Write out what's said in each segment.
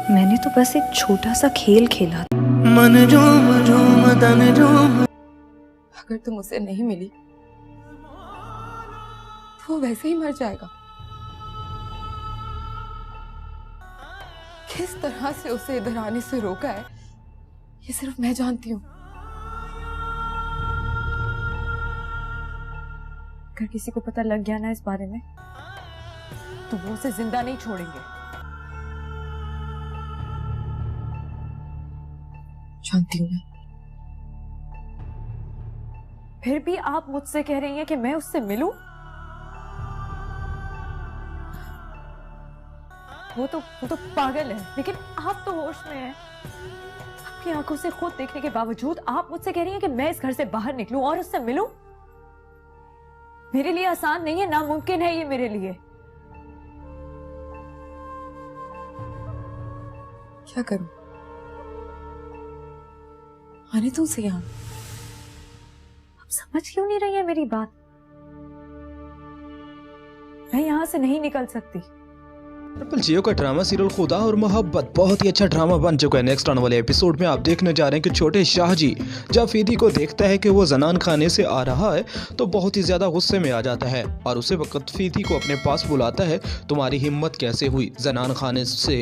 मैंने तो बस एक छोटा सा खेल खेला था। अगर तुम उसे नहीं मिली तो वो वैसे ही मर जाएगा। किस तरह से उसे इधर आने से रोका है ये सिर्फ मैं जानती हूँ। अगर किसी को पता लग गया ना इस बारे में तो वो उसे जिंदा नहीं छोड़ेंगे। जानती हूँ मैं। फिर भी आप मुझसे कह रही हैं कि मैं उससे मिलूं? वो तो पागल है, लेकिन आप तो होश में हैं। आपकी आंखों से खुद देखने के बावजूद आप मुझसे कह रही हैं कि मैं इस घर से बाहर निकलूं और उससे मिलूं? मेरे लिए आसान नहीं है, नामुमकिन है ये मेरे लिए। क्या करूं? आने तुम से यहां। आप समझ क्यों नहीं रही है मेरी बात? मैं यहां से नहीं निकल सकती। ट्रिपल जियो का ड्रामा सीरियल खुदा और मोहब्बत बहुत ही अच्छा ड्रामा बन चुका है। नेक्स्ट आने वाले एपिसोड में आप देखने जा रहे हैं कि छोटे शाहजी जब फीदी को देखता है कि वो जनान खाने से आ रहा है तो बहुत ही ज्यादा गुस्से में आ जाता है और उसे वक्त फीदी को अपने पास बुलाता है। तुम्हारी हिम्मत कैसे हुई जनान खाने से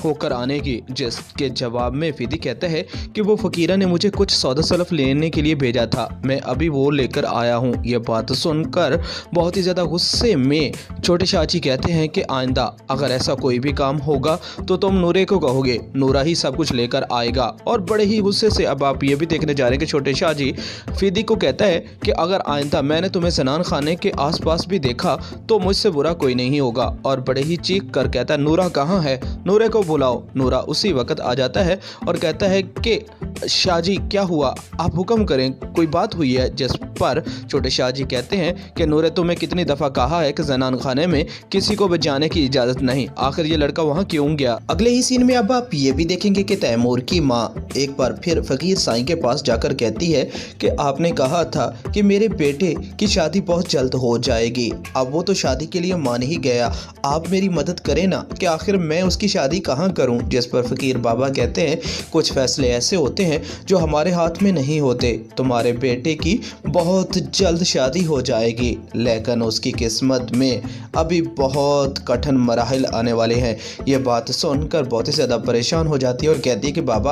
होकर आने की? जिसके जवाब में फीदी कहता है कि वो फकीरा ने मुझे कुछ सौदा सलफ लेने के लिए भेजा था, मैं अभी वो लेकर आया हूँ। ये बात सुनकर बहुत ही ज्यादा गुस्से में छोटे शाहजी कहते हैं कि आइंदा अगर ऐसा कोई भी काम होगा तो तुम नूरे को कहोगे, नूरा ही सब कुछ लेकर आएगा। और बड़े ही गुस्से से अब आप ये भी देखने जा रहे हैं कि छोटे शाहजी फीदी को कहता है कि अगर आइंदा मैंने तुम्हें जनान खाने के आसपास भी देखा तो मुझसे बुरा कोई नहीं होगा। और बड़े ही चीख कर कहता है नूरा कहाँ है, नूरे को बुलाओ। नूरा उसी वक्त आ जाता है और कहता है कि शाहजी क्या हुआ, आप हुक्म करें, कोई बात हुई है? जिस पर छोटे शाहजी कहते हैं कि नूरे तुम्हें कितनी दफा कहा है कि जनान खाने में किसी को भी जाने की इजाजत नहीं, आखिर ये लड़का वहाँ क्यों गया? अगले ही सीन में अब आप ये भी देखेंगे कि तैमूर की माँ एक बार फिर फकीर साईं के पास जाकर कहती है कि आपने कहा था कि मेरे बेटे की शादी बहुत जल्द हो जाएगी, अब वो तो शादी के लिए मान ही गया, आप मेरी मदद करें ना कि आखिर मैं उसकी शादी कहाँ करूँ? जिस पर फकीर बाबा कहते हैं कुछ फैसले ऐसे होते हैं जो हमारे हाथ में नहीं होते, तुम्हारे बेटे की बहुत जल्द शादी हो जाएगी, लेकिन उसकी किस्मत में अभी बहुत कठिन मराहिल आने वाले हैं। ये बात सुनकर बहुत ही ज़्यादा परेशान हो जाती है और कहती है कि बाबा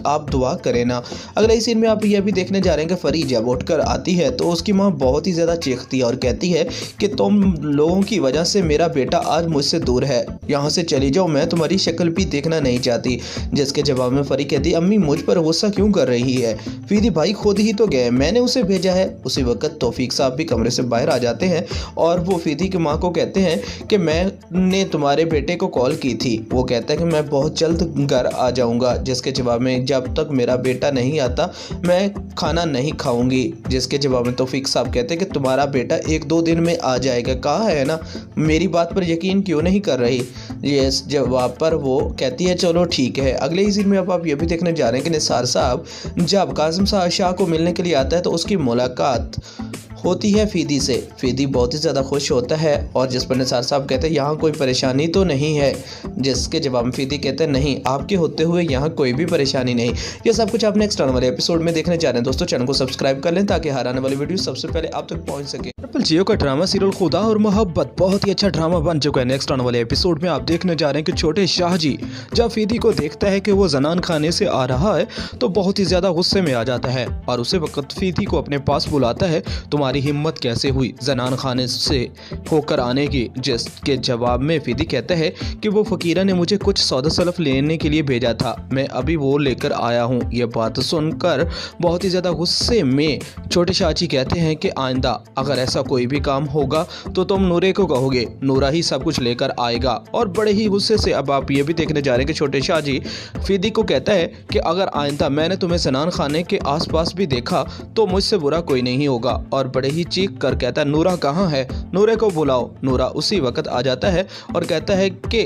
आप दुआ करें ना। अगले सीन में आप ये भी देखने जा रहे हैं कि फरी जब उठकर आती है तो उसकी माँ बहुत ही ज़्यादा चीखती है और कहती है कि तुम लोगों की वजह से मेरा बेटा आज मुझसे दूर है, यहाँ से चली जाओ, मैं तुम्हारी शक्ल भी देखना नहीं चाहती। जिसके जवाब में फरी कहती है अम्मी मुझ पर गुस्सा क्यों कर रही है, फीदी भाई खुद ही तो गए, मैंने उसे भेजा है। उसी वक्त तौफीक साहब भी कमरे से बाहर आ जाते हैं और वो फीदी की माँ को कहते हैं कि मैंने तुम्हारे बेटे को कॉल की थी, वो कहता है कि मैं बहुत जल्द घर आ जाऊँगा। जिसके जवाब में जब तक मेरा बेटा नहीं आता मैं खाना नहीं खाऊंगी। जिसके जवाब में तौफीक साहब कहते हैं कि तुम्हारा बेटा 1-2 दिन में आ जाएगा, कहा है ना, मेरी बात पर यकीन क्यों नहीं कर रही? ये जवाब पर वो कहती है चलो ठीक है। अगले ही सीन में अब आप ये भी देखने जा रहे हैं कि निसार साहब जब कासिम शाह को मिलने के लिए आता है तो उसकी मुलाकात होती है फीदी से। फीदी बहुत ही ज़्यादा खुश होता है और जिस पर निसार साहब कहते हैं यहाँ कोई परेशानी तो नहीं है? जिसके जवाब में फीदी कहते हैं नहीं, आपके होते हुए यहाँ कोई भी परेशानी नहीं। ये सब कुछ आप नेक्स्ट आने वाले एपिसोड में देखने जा रहे हैं। दोस्तों चैनल को सब्सक्राइब कर लें ताकि हर आने वाली वीडियो सबसे पहले आप तक पहुँच सके। ट्रिपल जियो का ड्रामा सीरियल खुदा और मोहब्बत बहुत ही अच्छा ड्रामा बन चुका है। नेक्स्ट आने वाले एपिसोड में आप देखने जा रहे हैं कि छोटे शाहजी जब फीदी को देखता है कि वो जनान खाने से आ रहा है तो बहुत ही ज्यादा गुस्से में आ जाता है और उसे वक्त फीदी को अपने पास बुलाता है। तुम्हारी हिम्मत कैसे हुई जनान खाने से होकर आने की? जिसके जवाब में फीदी कहता है कि वो फकीरा ने मुझे कुछ सौदा सलफ लेने के लिए भेजा था, मैं अभी वो लेकर आया हूँ। ये बात सुनकर बहुत ही ज्यादा गुस्से में छोटे शाहजी कहते हैं कि आइंदा अगर ऐसा कोई भी काम होगा तो तुम नूरे को कहोगे, नूरा ही सब कुछ लेकर आएगा। और बड़े ही गुस्से से अब आप ये भी देखने जा रहे हैं कि छोटे शाहजी फीदी को कहता है कि अगर आइंदा मैंने तुम्हें जनान खाने के आसपास भी देखा तो मुझसे बुरा कोई नहीं होगा। और बड़े ही चीख कर कहता है नूरा कहाँ है, नूरे को बुलाओ। नूरा उसी वक्त आ जाता है और कहता है कि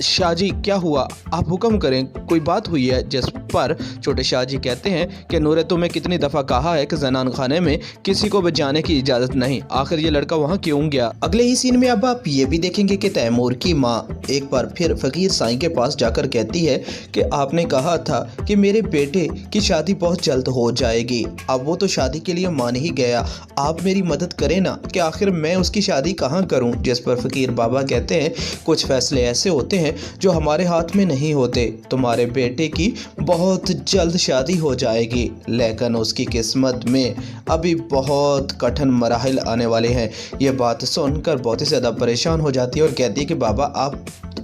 शाहजी क्या हुआ, आप हुक्म करें, कोई बात हुई है? जिस पर छोटे शाहजी कहते हैं कि नूरे तुम्हें कितनी दफ़ा कहा है कि जनान खाने में किसी को भी जाने की इजाज़त नहीं, आखिर ये लड़का वहाँ क्यों गया? अगले ही सीन में अब आप ये भी देखेंगे कि तैमूर की माँ एक बार फिर फ़कीर साईं के पास जाकर कहती है कि आपने कहा था कि मेरे बेटे की शादी बहुत जल्द हो जाएगी, अब वो तो शादी के लिए मान ही गया, आप मेरी मदद करें ना कि आखिर मैं उसकी शादी कहाँ करूँ? जिस पर फ़कीर बाबा कहते हैं कुछ फ़ैसले ऐसे होते हैं जो हमारे हाथ में नहीं होते, तुम्हारे बेटे की बहुत जल्द शादी हो जाएगी, लेकिन उसकी किस्मत में अभी बहुत कठिन मराहिल आने वाले हैं। ये बात सुनकर बहुत ही ज़्यादा परेशान हो जाती है और कहती है कि बाबा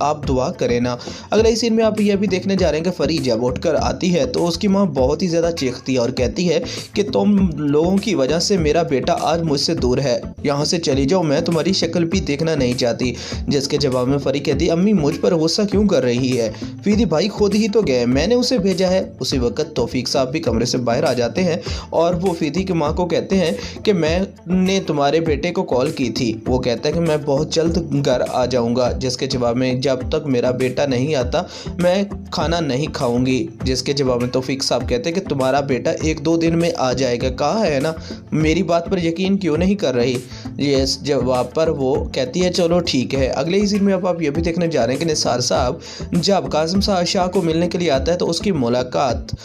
आप दुआ करें ना। अगले ही सीन में आप ये भी देखने जा रहे हैं कि फरी जब उठकर आती है तो उसकी माँ बहुत ही ज़्यादा चीखती है और कहती है कि तुम लोगों की वजह से मेरा बेटा आज मुझसे दूर है, यहाँ से चली जाओ, मैं तुम्हारी शक्ल भी देखना नहीं चाहती। जिसके जवाब में फरी कहती, अम्मी मुझ पर गुस्सा क्यों कर रही है, फीदी भाई खुद ही तो गए, मैंने उसे भेजा है। उसी वक्त तौफीक साहब भी कमरे से बाहर आ जाते हैं और वो फीदी की माँ को कहते हैं कि मैंने तुम्हारे बेटे को कॉल की थी, वो कहता है कि मैं बहुत जल्द घर आ जाऊँगा। जिसके जवाब में जब तक मेरा बेटा नहीं आता मैं खाना नहीं खाऊंगी। जिसके जवाब में तौफीक साहब कहते हैं कि तुम्हारा बेटा 1-2 दिन में आ जाएगा, कहा है ना, मेरी बात पर यकीन क्यों नहीं कर रही? ये जवाब पर वो कहती है चलो ठीक है। अगले ही दिन में अब आप ये भी देखने जा रहे हैं कि निसार साहब जब कासिम शाह को मिलने के लिए आता है तो उसकी मुलाकात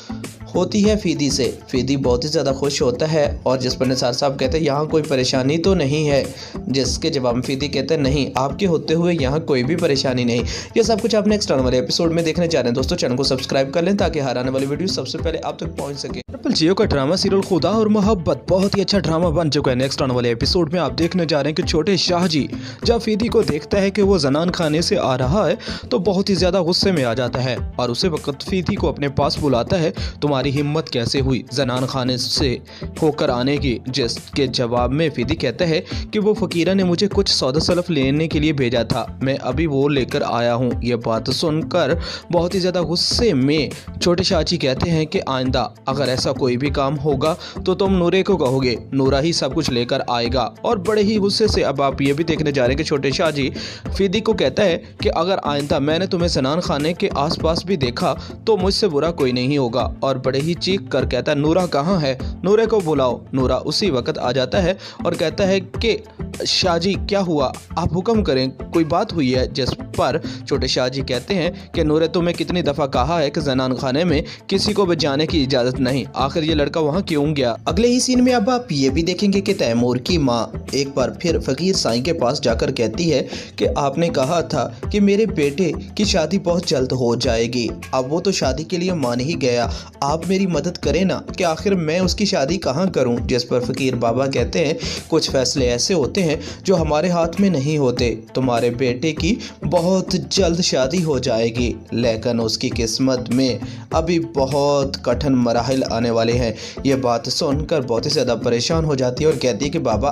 होती है फीदी से। फीदी बहुत ही ज़्यादा खुश होता है और जिस पर निसार साहब कहते हैं यहाँ कोई परेशानी तो नहीं है। जिसके जवाब में फीदी कहते हैं नहीं, आपके होते हुए यहाँ कोई भी परेशानी नहीं। ये सब कुछ आप नेक्स्ट आने वाले एपिसोड में देखने जा रहे हैं। दोस्तों चैनल को सब्सक्राइब कर लें ताकि हर आने वाली वीडियो सबसे पहले आप तक पहुँच सके। ट्रिपल जियो का ड्रामा सीरियल खुदा और मोहब्बत बहुत ही अच्छा ड्रामा बन चुका है। नेक्स्ट आने वाले एपिसोड में आप देखने जा रहे हैं कि छोटे शाहजी जब फीदी को देखता है कि वो जनान खाने से आ रहा है तो बहुत ही ज़्यादा गुस्से में आ जाता है और उसे वक्त फीदी को अपने पास बुलाता है, तुम्हारी हिम्मत कैसे हुई जनान खाने से होकर आने की? जिसके जवाब में फीदी कहता है कि वो फ़कीरा ने मुझे कुछ सौदा सलफ लेने के लिए भेजा था, मैं अभी वो लेकर आया हूँ। ये बात सुनकर बहुत ही ज़्यादा गुस्से में छोटे शाहजी कहते हैं कि आइंदा अगर ऐसा कोई भी काम होगा तो तुम नूरे को कहोगे, नूरा ही सब कुछ लेकर आएगा। और बड़े ही गुस्से से अब आप ये भी देखने जा रहे हैं कि छोटे शाहजी फीदी को कहता है कि अगर आइंदा मैंने तुम्हें जनान खाने के आसपास भी देखा तो मुझसे बुरा कोई नहीं होगा। और बड़े ही चीख कर कहता है नूरा कहाँ है, नूरे को बुलाओ। नूरा उसी वक्त आ जाता है और कहता है कि शाहजी क्या हुआ, आप हुक्म करें, कोई बात हुई है? जिस पर छोटे शाहजी कहते हैं कि नूरे तुम्हें कितनी दफ़ा कहा है कि जनान खाने में किसी को भी जाने की इजाज़त नहीं, आखिर ये लड़का वहाँ क्यों गया? अगले ही सीन में अब आप ये भी देखेंगे कि तैमूर की माँ एक बार फिर फ़कीर साईं के पास जाकर कहती है कि आपने कहा था कि मेरे बेटे की शादी बहुत जल्द हो जाएगी, अब वो तो शादी के लिए मान ही गया, आप मेरी मदद करें ना कि आखिर मैं उसकी शादी कहाँ करूँ? जिस पर फ़कीर बाबा कहते हैं कुछ फ़ैसले ऐसे होते हैं जो हमारे हाथ में नहीं होते, तुम्हारे बेटे की बहुत जल्द शादी हो जाएगी, लेकिन उसकी किस्मत में अभी बहुत कठिन मराहिल आने वाले हैं। ये बात सुनकर बहुत ही ज़्यादा परेशान हो जाती है और कहती है कि बाबा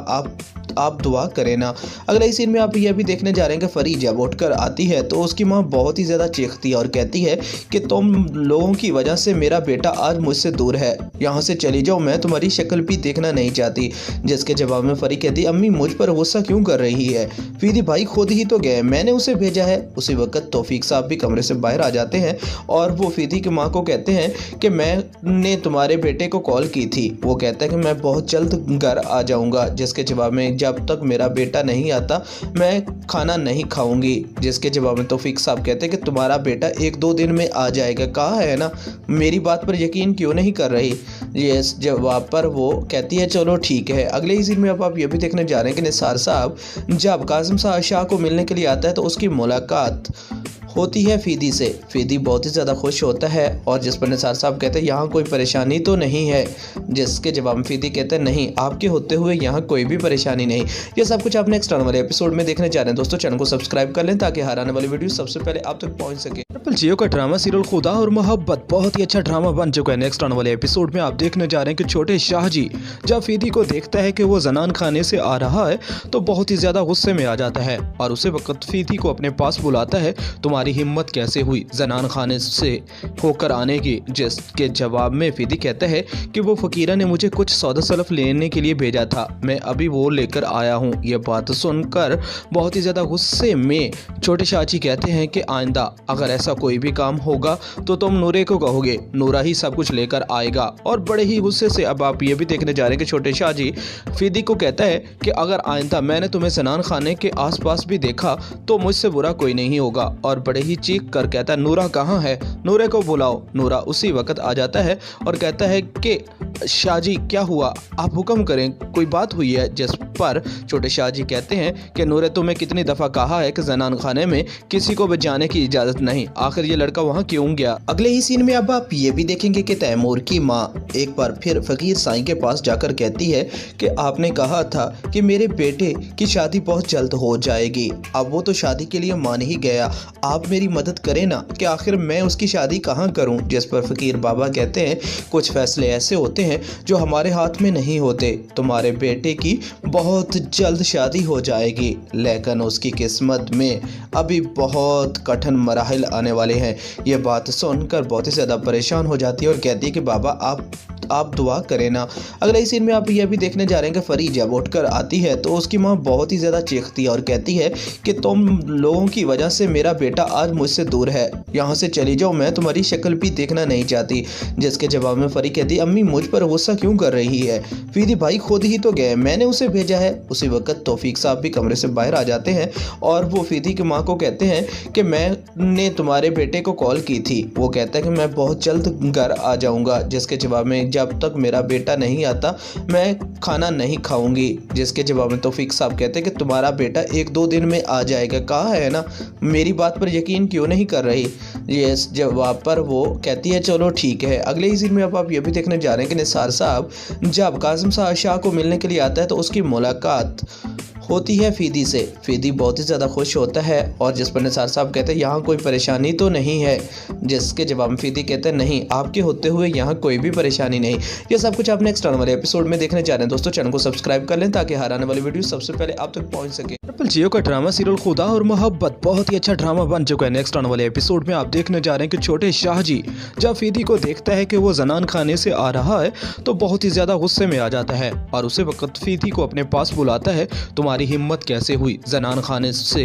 आप दुआ करें ना। अगले ही सीन में आप ये भी देखने जा रहे हैं कि फरी जब उठकर आती है तो उसकी माँ बहुत ही ज़्यादा चीखती है और कहती है कि तुम लोगों की वजह से मेरा बेटा आज मुझसे दूर है, यहाँ से चली जाओ, मैं तुम्हारी शक्ल भी देखना नहीं चाहती। जिसके जवाब में फरी कहती है अम्मी मुझ पर गुस्सा क्यों कर रही है, फीदी भाई खुद ही तो गए, मैंने उसे भेजा है। उसी वक्त तौफीक साहब भी कमरे से बाहर आ जाते हैं और वो फीदी की माँ को कहते हैं कि मैंने तुम्हारे बेटे को कॉल की थी, वो कहता है कि मैं बहुत जल्द घर आ जाऊँगा। जिसके जवाब में जब तक मेरा बेटा नहीं आता मैं खाना नहीं खाऊंगी। जिसके जवाब में तौफीक साहब कहते हैं कि तुम्हारा बेटा 1-2 दिन में आ जाएगा, कहा है ना, मेरी बात पर यकीन क्यों नहीं कर रही? ये जवाब पर वो कहती है चलो ठीक है। अगले ही दिन में अब आप ये भी देखने जा रहे हैं कि निसार साहब जब कासिम शाह को मिलने के लिए आता है तो उसकी मुलाकात होती है फीदी से। फीदी बहुत ही ज़्यादा खुश होता है और जिस पर निसार साहब कहते हैं यहाँ कोई परेशानी तो नहीं है। जिसके जवाब में फीदी कहते हैं नहीं, आपके होते हुए यहाँ कोई भी परेशानी नहीं। ये सब कुछ आप नेक्स्ट आने वाले एपिसोड में देखने जा रहे हैं। दोस्तों चैनल को सब्सक्राइब कर लें ताकि हर आने वाली वीडियो सबसे पहले आप तक पहुँच सके। ट्रिपल जियो का ड्रामा सीरियल खुदा और मोहब्बत बहुत ही अच्छा ड्रामा बन चुका है। नेक्स्ट आने वाले एपिसोड में आप देखने जा रहे हैं कि छोटे शाहजी जब फीदी को देखता है कि वो जनान खाने से आ रहा है तो बहुत ही ज़्यादा गुस्से में आ जाता है और उसे वक्त फीदी को अपने पास बुलाता है, तुम्हारी तुम्हारी हिम्मत कैसे हुई जनान खाने से होकर आने की। जिसके जवाब में फीदी कहता है कि वो फ़कीरा ने मुझे कुछ सौदा सलफ लेने के लिए भेजा था, मैं अभी वो लेकर आया हूँ। ये बात सुनकर बहुत ही ज़्यादा गुस्से में छोटे चाची कहते हैं कि आइंदा अगर ऐसा कोई भी काम होगा तो तुम नूरे को कहोगे, नूरा ही सब कुछ लेकर आएगा। और बड़े ही गुस्से से अब आप ये भी देखने जा रहे हैं कि छोटे शाहजी फीदी को कहता है कि अगर आइंदा मैंने तुम्हें जनान खाने के आसपास भी देखा तो मुझसे बुरा कोई नहीं होगा। और बड़े ही चीख कर कहता है नूरा कहाँ है, नूरे को बुलाओ। नूरा उसी वक्त आ जाता है और कहता है कि शाहजी क्या हुआ, आप हुक्म करें, कोई बात हुई है। जिस पर छोटे शाहजी कहते हैं कि नूरे तुम्हें कितनी दफ़ा कहा है कि जनान खाने में किसी को भी जाने की इजाज़त नहीं, आखिर ये लड़का वहाँ क्यों गया। अगले ही सीन में अब आप ये भी देखेंगे कि तैमूर की माँ एक बार फिर फ़कीर साईं के पास जाकर कहती है कि आपने कहा था कि मेरे बेटे की शादी बहुत जल्द हो जाएगी, अब वो तो शादी के लिए मान ही गया, आप मेरी मदद करें ना कि आखिर मैं उसकी शादी कहाँ करूँ। जिस पर फ़कीर बाबा कहते हैं कुछ फ़ैसले ऐसे होते हैं जो हमारे हाथ में नहीं होते, तुम्हारे बेटे की बहुत जल्द शादी हो जाएगी, लेकिन उसकी किस्मत में अभी बहुत कठिन मराहिल आने वाले हैं। ये बात सुनकर बहुत ही ज़्यादा परेशान हो जाती है और कहती है कि बाबा आप दुआ करें ना। अगले सीन में आप यह भी देखने जा रहे हैं कि फरी जब उठकर आती है तो उसकी माँ बहुत ही ज़्यादा चीखती है और कहती है कि तुम लोगों की वजह से मेरा बेटा आज मुझसे दूर है, यहाँ से चली जाओ, मैं तुम्हारी शक्ल भी देखना नहीं चाहती। जिसके जवाब में फरी कहती अम्मी मुझ पर गुस्सा क्यों कर रही है, फीदी भाई खुद ही तो गए, मैंने उसे भेजा है। उसी वक्त तौफीक साहब भी कमरे से बाहर आ जाते हैं और वो फीदी की माँ को कहते हैं कि मैंने तुम्हारे बेटे को कॉल की थी, वो कहता है कि मैं बहुत जल्द घर आ जाऊँगा। जिसके जवाब में जब तक मेरा बेटा नहीं आता मैं खाना नहीं खाऊंगी। जिसके जवाब में तौफीक साहब कहते हैं कि तुम्हारा बेटा 1-2 दिन में आ जाएगा, कहा है ना, मेरी बात पर यकीन क्यों नहीं कर रही। ये जवाब पर वो कहती है चलो ठीक है। अगले ही दिन में अब आप ये भी देखने जा रहे हैं कि निसार साहब जब कासिम शाह को मिलने के लिए आता है तो उसकी मुलाकात होती है फीदी से। फीदी बहुत ही ज़्यादा खुश होता है और जिस पर निसार साहब कहते हैं यहाँ कोई परेशानी तो नहीं है। जिसके जवाब में फीदी कहते हैं नहीं, आपके होते हुए यहाँ कोई भी परेशानी नहीं। ये सब कुछ आप नेक्स्ट आने वाले एपिसोड में देखने जा रहे हैं। दोस्तों चैनल को सब्सक्राइब कर लें ताकि हर आने वाली वीडियो सबसे पहले आप तक पहुँच सके। ट्रिपल जियो का ड्रामा सीरियल खुदा और मोहब्बत बहुत ही अच्छा ड्रामा बन चुका है। नेक्स्ट आने वाले एपिसोड में आप देखने जा रहे हैं कि छोटे शाहजी जब फीदी को देखता है कि वो जनान खाने से आ रहा है तो बहुत ही ज़्यादा गुस्से में आ जाता है और उसी वक्त फीदी को अपने पास बुलाता है, तुम्हारी हिम्मत कैसे हुई जनान खाने से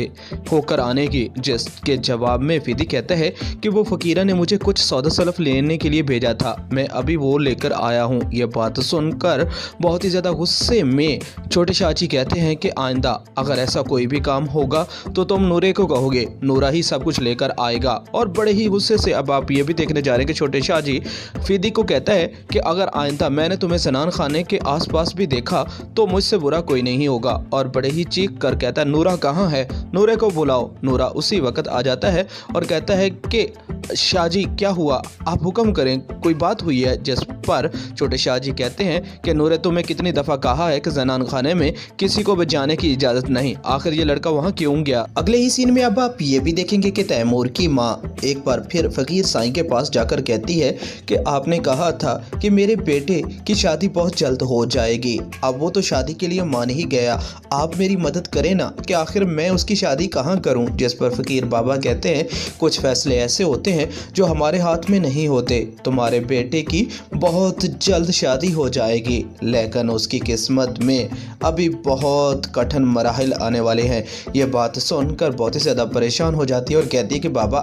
होकर आने की। जिसके जवाब में फीदी कहता है कि वो फ़कीरा ने मुझे कुछ सौदा सलफ लेने के लिए भेजा था, मैं अभी वो लेकर आया हूँ। ये बात सुनकर बहुत ही ज़्यादा गुस्से में छोटे चाची कहते हैं कि आइंदा अगर ऐसा कोई भी काम होगा तो तुम नूरे को कहोगे, नूरा ही सब कुछ लेकर आएगा। और बड़े ही गुस्से से अब आप ये भी देखने जा रहे हैं कि छोटे शाहजी फीदी को कहता है कि अगर आइंदा मैंने तुम्हें जनान खाने के आसपास भी देखा तो मुझसे बुरा कोई नहीं होगा। और बड़े ही चीख कर कहता है नूरा कहाँ है, नूरे को बुलाओ। नूरा उसी वक्त आ जाता है और कहता है कि शाहजी क्या हुआ, आप हुक्म करें, कोई बात हुई है। जिस पर छोटे शाहजी कहते हैं कि नूरे तुम्हें कितनी दफ़ा कहा है कि जनान खाने में किसी को भी जाने की इजाज़त नहीं, आखिर ये लड़का वहाँ क्यों गया। अगले ही सीन में अब आप ये भी देखेंगे कि तैमूर की माँ एक बार फिर फ़कीर साईं के पास जाकर कहती है कि आपने कहा था कि मेरे बेटे की शादी बहुत जल्द हो जाएगी, अब वो तो शादी के लिए मान ही गया, आप मेरी मदद करें ना कि आखिर मैं उसकी शादी कहाँ करूँ। जिस पर फ़कीर बाबा कहते हैं कुछ फ़ैसले ऐसे होते हैं जो हमारे हाथ में नहीं होते, तुम्हारे बेटे की बहुत जल्द शादी हो जाएगी, लेकिन उसकी किस्मत में अभी बहुत कठिन मराहिल आने वाले हैं। ये बात सुनकर बहुत ही ज़्यादा परेशान हो जाती है और कहती है कि बाबा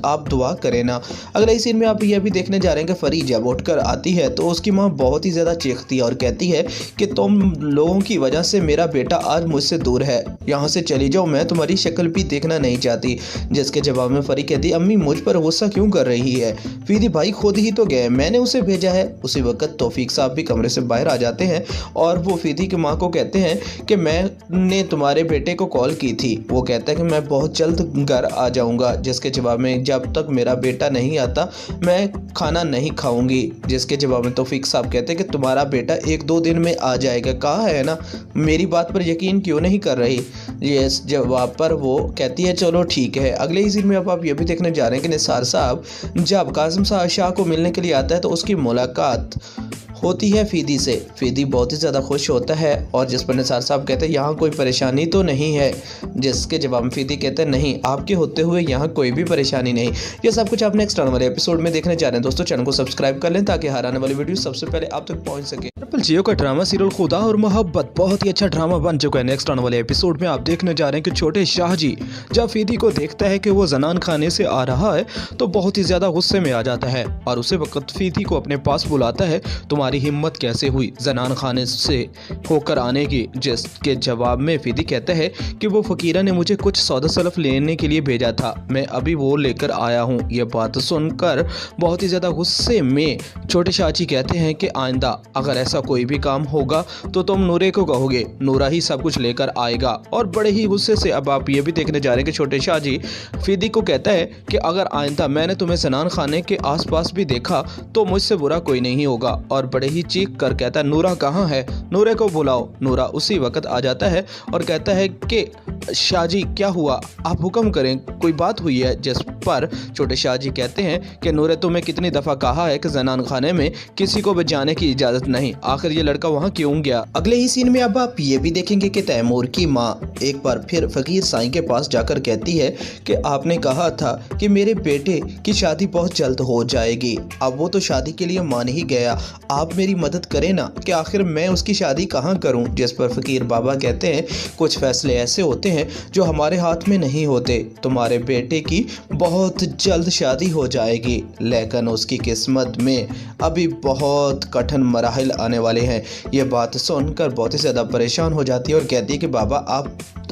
आप दुआ करें ना। अगले ही सीन में आप यह भी देखने जा रहे हैं कि फरी जब उठकर आती है तो उसकी माँ बहुत ही ज़्यादा चीखती है और कहती है कि तुम लोगों की वजह से मेरा बेटा आज मुझसे दूर है, यहाँ से चली जाओ, मैं तुम्हारी शक्ल भी देखना नहीं चाहती। जिसके जवाब में फरी कहती अम्मी मुझ पर गुस्सा क्यों कर रही है, फीदी भाई खुद ही तो गए, मैंने उसे भेजा है। उसी वक्त तौफीक साहब भी कमरे से बाहर आ जाते हैं और वो फीदी की माँ को कहते हैं कि मैंने तुम्हारे बेटे को कॉल की थी, वो कहता है कि मैं बहुत जल्द घर आ जाऊँगा। जिसके जवाब में जब तक मेरा बेटा नहीं आता मैं खाना नहीं खाऊंगी। जिसके जवाब में तौफीक साहब कहते हैं कि तुम्हारा बेटा 1-2 दिन में आ जाएगा, कहा है ना, मेरी बात पर यकीन क्यों नहीं कर रही। ये जवाब पर वो कहती है चलो ठीक है। अगले ही दिन में अब आप ये भी देखने जा रहे हैं कि निसार साहब जब कासिम शाह को मिलने के लिए आता है तो उसकी मुलाकात होती है फीदी से। फीदी बहुत ही ज़्यादा खुश होता है और जिस पर निसार साहब कहते हैं यहाँ कोई परेशानी तो नहीं है, जिसके जवाब में फीदी कहते हैं नहीं, आपके होते हुए यहाँ कोई भी परेशानी नहीं। ये सब कुछ आप नेक्स्ट आने वाले एपिसोड में देखने जा रहे हैं। दोस्तों चैनल को सब्सक्राइब कर लें ताकि हर आने वाली वीडियो सबसे पहले आप तक पहुँच सके। ट्रिपल जियो का ड्रामा सीरियल खुदा और मोहब्बत बहुत ही अच्छा ड्रामा बन चुका है। नेक्स्ट आने वाले एपिसोड में आप देखने जा रहे हैं कि छोटे शाहजी जब फीदी को देखता है कि वो जनान खाने से आ रहा है तो बहुत ही ज्यादा गुस्से में आ जाता है और उसे वक्त फीदी को अपने पास बुलाता है। तुम्हारी हिम्मत कैसे हुई जनान खाने से होकर आने की? जिसके जवाब में फीदी कहता है कि वो फकीरा ने मुझे कुछ सौदा सलफ लेने के लिए भेजा था, मैं अभी वो लेकर आया हूँ। ये बात सुनकर बहुत ही ज्यादा गुस्से में छोटे शाहजी कहते हैं कि आइंदा अगर ऐसा कोई भी काम होगा तो तुम नूरे को कहोगे, नूरा ही सब कुछ लेकर आएगा। और बड़े ही गुस्से से अब आप ये भी देखने जा रहे हैं कि छोटे शाहजी फीदी को कहता है कि अगर आइंदा मैंने तुम्हें जनान खाने के आसपास भी देखा तो मुझसे बुरा कोई नहीं होगा। और बड़े ही चीख कर कहता है नूरा कहाँ है, नूरे को बुलाओ। नूरा उसी वक्त आ जाता है और कहता है कि शाहजी क्या हुआ, आप हुक्म करें, कोई बात हुई है? जिस पर छोटे शाहजी कहते हैं कि नूरे तुम्हें कितनी दफ़ा कहा है कि जनान खाने में किसी को भी जाने की इजाज़त नहीं, आखिर ये लड़का वहाँ क्यों गया? अगले ही सीन में अब आप ये भी देखेंगे कि तैमूर की माँ एक बार फिर फकीर साईं के पास जाकर कहती है कि आपने कहा था कि मेरे बेटे की शादी बहुत जल्द हो जाएगी, अब वो तो शादी के लिए मान ही गया, आप मेरी मदद करें ना कि आखिर मैं उसकी शादी कहाँ करूँ? जिस पर फकीर बाबा कहते हैं कुछ फैसले ऐसे होते हैं जो हमारे हाथ में नहीं होते, तुम्हारे बेटे की बहुत जल्द शादी हो जाएगी, लेकिन उसकी किस्मत में अभी बहुत कठिन मराहिल आने वाले हैं। ये बात सुनकर बहुत ही ज़्यादा परेशान हो जाती है और कहती है कि बाबा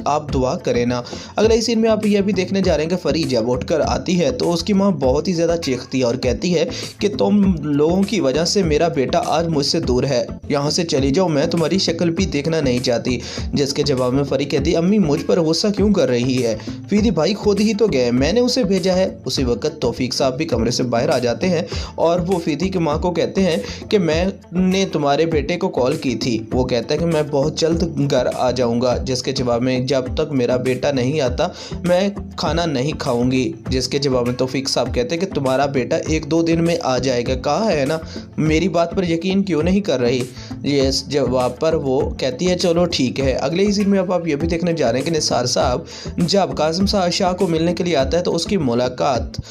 आप दुआ करें ना। अगले सीन में आप यह भी देखने जा रहे हैं कि फरी जब उठकर आती है तो उसकी माँ बहुत ही ज़्यादा चीखती है और कहती है कि तुम लोगों की वजह से मेरा बेटा आज मुझसे दूर है, यहाँ से चली जाओ, मैं तुम्हारी शक्ल भी देखना नहीं चाहती। जिसके जवाब में फरी कहती है अम्मी मुझ पर गुस्सा क्यों कर रही है, फीदी भाई खुद ही तो गए, मैंने उसे भेजा है। उसी वक्त तौफीक साहब भी कमरे से बाहर आ जाते हैं और वो फीदी की माँ को कहते हैं कि मैंने तुम्हारे बेटे को कॉल की थी, वो कहता है कि मैं बहुत जल्द घर आ जाऊँगा। जिसके जवाब में जब तक मेरा बेटा नहीं आता मैं खाना नहीं खाऊंगी। जिसके जवाब में तौफीक साहब कहते हैं कि तुम्हारा बेटा 1-2 दिन में आ जाएगा, कहा है ना, मेरी बात पर यकीन क्यों नहीं कर रही? ये जवाब पर वो कहती है चलो ठीक है। अगले ही सीन में अब आप ये भी देखने जा रहे हैं कि निसार साहब जब कासिम शाह को मिलने के लिए आता है तो उसकी मुलाकात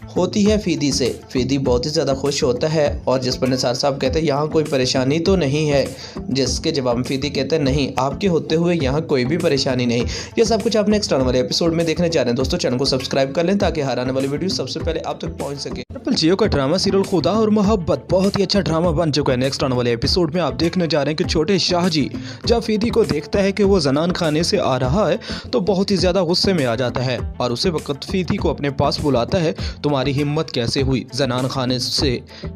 होती है फीदी से। फीदी बहुत ही ज़्यादा खुश होता है और जिस पर निसार साहब कहते हैं यहाँ कोई परेशानी तो नहीं है, जिसके जवाब में फीदी कहते हैं नहीं, आपके होते हुए यहाँ कोई भी परेशानी नहीं। ये सब कुछ आप नेक्स्ट आने वाले एपिसोड में देखने जा रहे हैं। दोस्तों चैनल को सब्सक्राइब कर लें ताकि हर आने वाली वीडियो सबसे पहले आप तक पहुँच सके। ट्रिपल जियो का ड्रामा सीरियल खुदा और मोहब्बत बहुत ही अच्छा ड्रामा बन चुका है। नेक्स्ट आने वाले एपिसोड में आप देखने जा रहे हैं कि छोटे शाहजी जब फीदी को देखता है कि वो जनान खाने से आ रहा है तो बहुत ही ज्यादा गुस्से में आ जाता है और उसे वक्त फीदी को अपने पास बुलाता है। तुम्हारी हिम्मत कैसे हुई जनान खाने से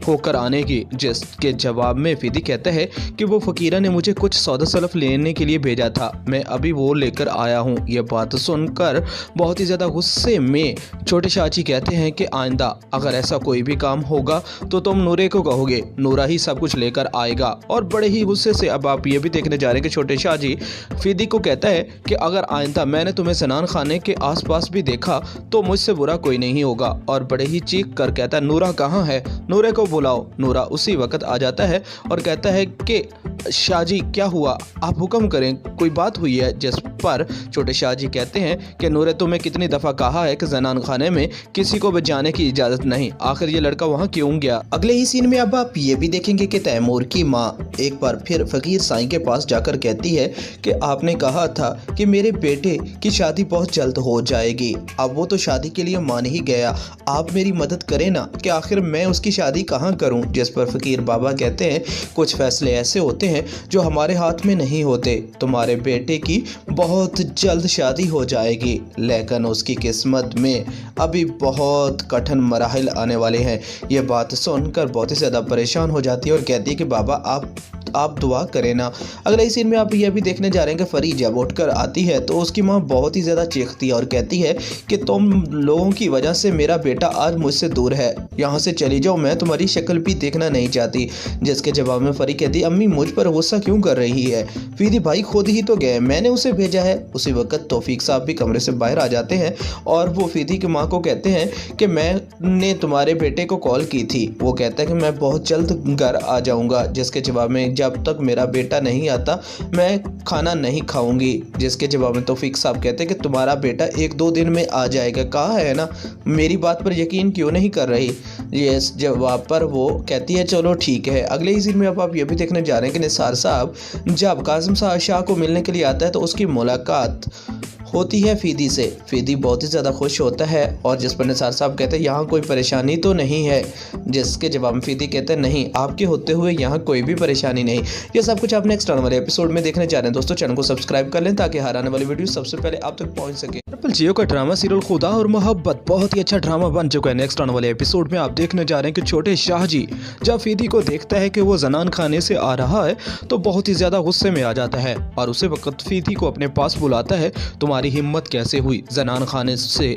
होकर आने की? जिसके जवाब में फीदी कहता है कि वो फकीरा ने मुझे कुछ सौदा सलफ लेने के लिए भेजा था, मैं अभी वो लेकर आया हूँ। ये बात सुनकर बहुत ही ज्यादा गुस्से में छोटे शाहजी कहते हैं कि आइंदा अगर ऐसा कोई भी काम होगा तो तुम नूरे को कहोगे, नूरा ही सब कुछ लेकर आएगा। और बड़े ही गुस्से से अब आप ये भी देखने जा रहे हैं कि छोटे शाहजी फीदी को कहता है कि अगर आइंदा मैंने तुम्हें जनान खाने के आसपास भी देखा तो मुझसे बुरा कोई नहीं होगा। और बड़े ही चीख कर कहता है नूरा कहाँ है, नूरे को बुलाओ। नूरा उसी वक्त आ जाता है और कहता है कि शाहजी क्या हुआ, आप हुक्म करें, कोई बात हुई है? जिस पर छोटे शाहजी कहते हैं कि नूरे तुम्हें कितनी दफ़ा कहा है कि जनान खाने में किसी को भी जाने की इजाज़त नहीं, आखिर ये लड़का वहाँ क्यों गया? अगले ही सीन में अब आप ये भी देखेंगे कि तैमूर की माँ एक बार फिर फकीर साईं के पास जाकर कहती है कि आपने कहा था कि मेरे बेटे की शादी बहुत जल्द हो जाएगी, अब वो तो शादी के लिए मान ही गया, आप मेरी मदद करें ना कि आखिर मैं उसकी शादी कहाँ करूँ? जिस पर फकीर बाबा कहते हैं कुछ फैसले ऐसे होते हैं जो हमारे हाथ में नहीं होते, तुम्हारे बेटे की बहुत जल्द शादी हो जाएगी, लेकिन उसकी किस्मत में अभी बहुत कठिन मराहिल आने वाले हैं। ये बात सुनकर बहुत ही ज़्यादा परेशान हो जाती है और कहती है कि बाबा आप दुआ करें ना। अगले सीन में आप यह भी देखने जा रहे हैं कि फरी जब उठकर आती है तो उसकी माँ बहुत ही ज़्यादा चीखती है और कहती है कि तुम लोगों की वजह से मेरा बेटा आज मुझसे दूर है, यहाँ से चली जाओ, मैं तुम्हारी शक्ल भी देखना नहीं चाहती। जिसके जवाब में फरी कहती, अम्मी मुझ पर गुस्सा क्यों कर रही है, फीदी भाई खुद ही तो गए, मैंने उसे भेजा है। उसी वक्त तौफीक साहब भी कमरे से बाहर आ जाते हैं और वो फीदी की माँ को कहते हैं कि मैंने तुम्हारे बेटे को कॉल की थी, वो कहता है कि मैं बहुत जल्द घर आ जाऊंगा। जिसके जवाब में जब तक मेरा बेटा नहीं आता मैं खाना नहीं खाऊंगी। जिसके जवाब में तौफीक साहब कहते हैं कि तुम्हारा बेटा 1-2 दिन में आ जाएगा, कहा है ना, मेरी बात पर यकीन क्यों नहीं कर रही। ये जवाब पर वो कहती है चलो ठीक है। अगले ही सीन में अब आप ये भी देखने जा रहे हैं कि निसार साहब जब कासिम शाह को मिलने के लिए आता है तो उसकी मुलाकात होती है फीदी से। फीदी बहुत ही ज़्यादा खुश होता है और जिस पर निसार साहब कहते हैं यहाँ कोई परेशानी तो नहीं है। जिसके जवाब में फीदी कहते हैं नहीं, आपके होते हुए यहाँ कोई भी परेशानी नहीं। ये सब कुछ आप नेक्स्ट आने वाले एपिसोड में देखने जा रहे हैं। दोस्तों चैनल को सब्सक्राइब कर लें ताकि हर आने वाली वीडियो सबसे पहले आप तक पहुँच सके। ट्रिपल जियो का ड्रामा सीरियल खुदा और मोहब्बत बहुत ही अच्छा ड्रामा बन चुका है। नेक्स्ट आने वाले एपिसोड में आप देखने जा रहे हैं कि छोटे शाहजी जब फीदी को देखता है कि वो जनान खाने से आ रहा है तो बहुत ही ज्यादा गुस्से में आ जाता है और उसे वक्त फीदी को अपने पास बुलाता है, तुम्हारी हिम्मत कैसे हुई जनान खाने से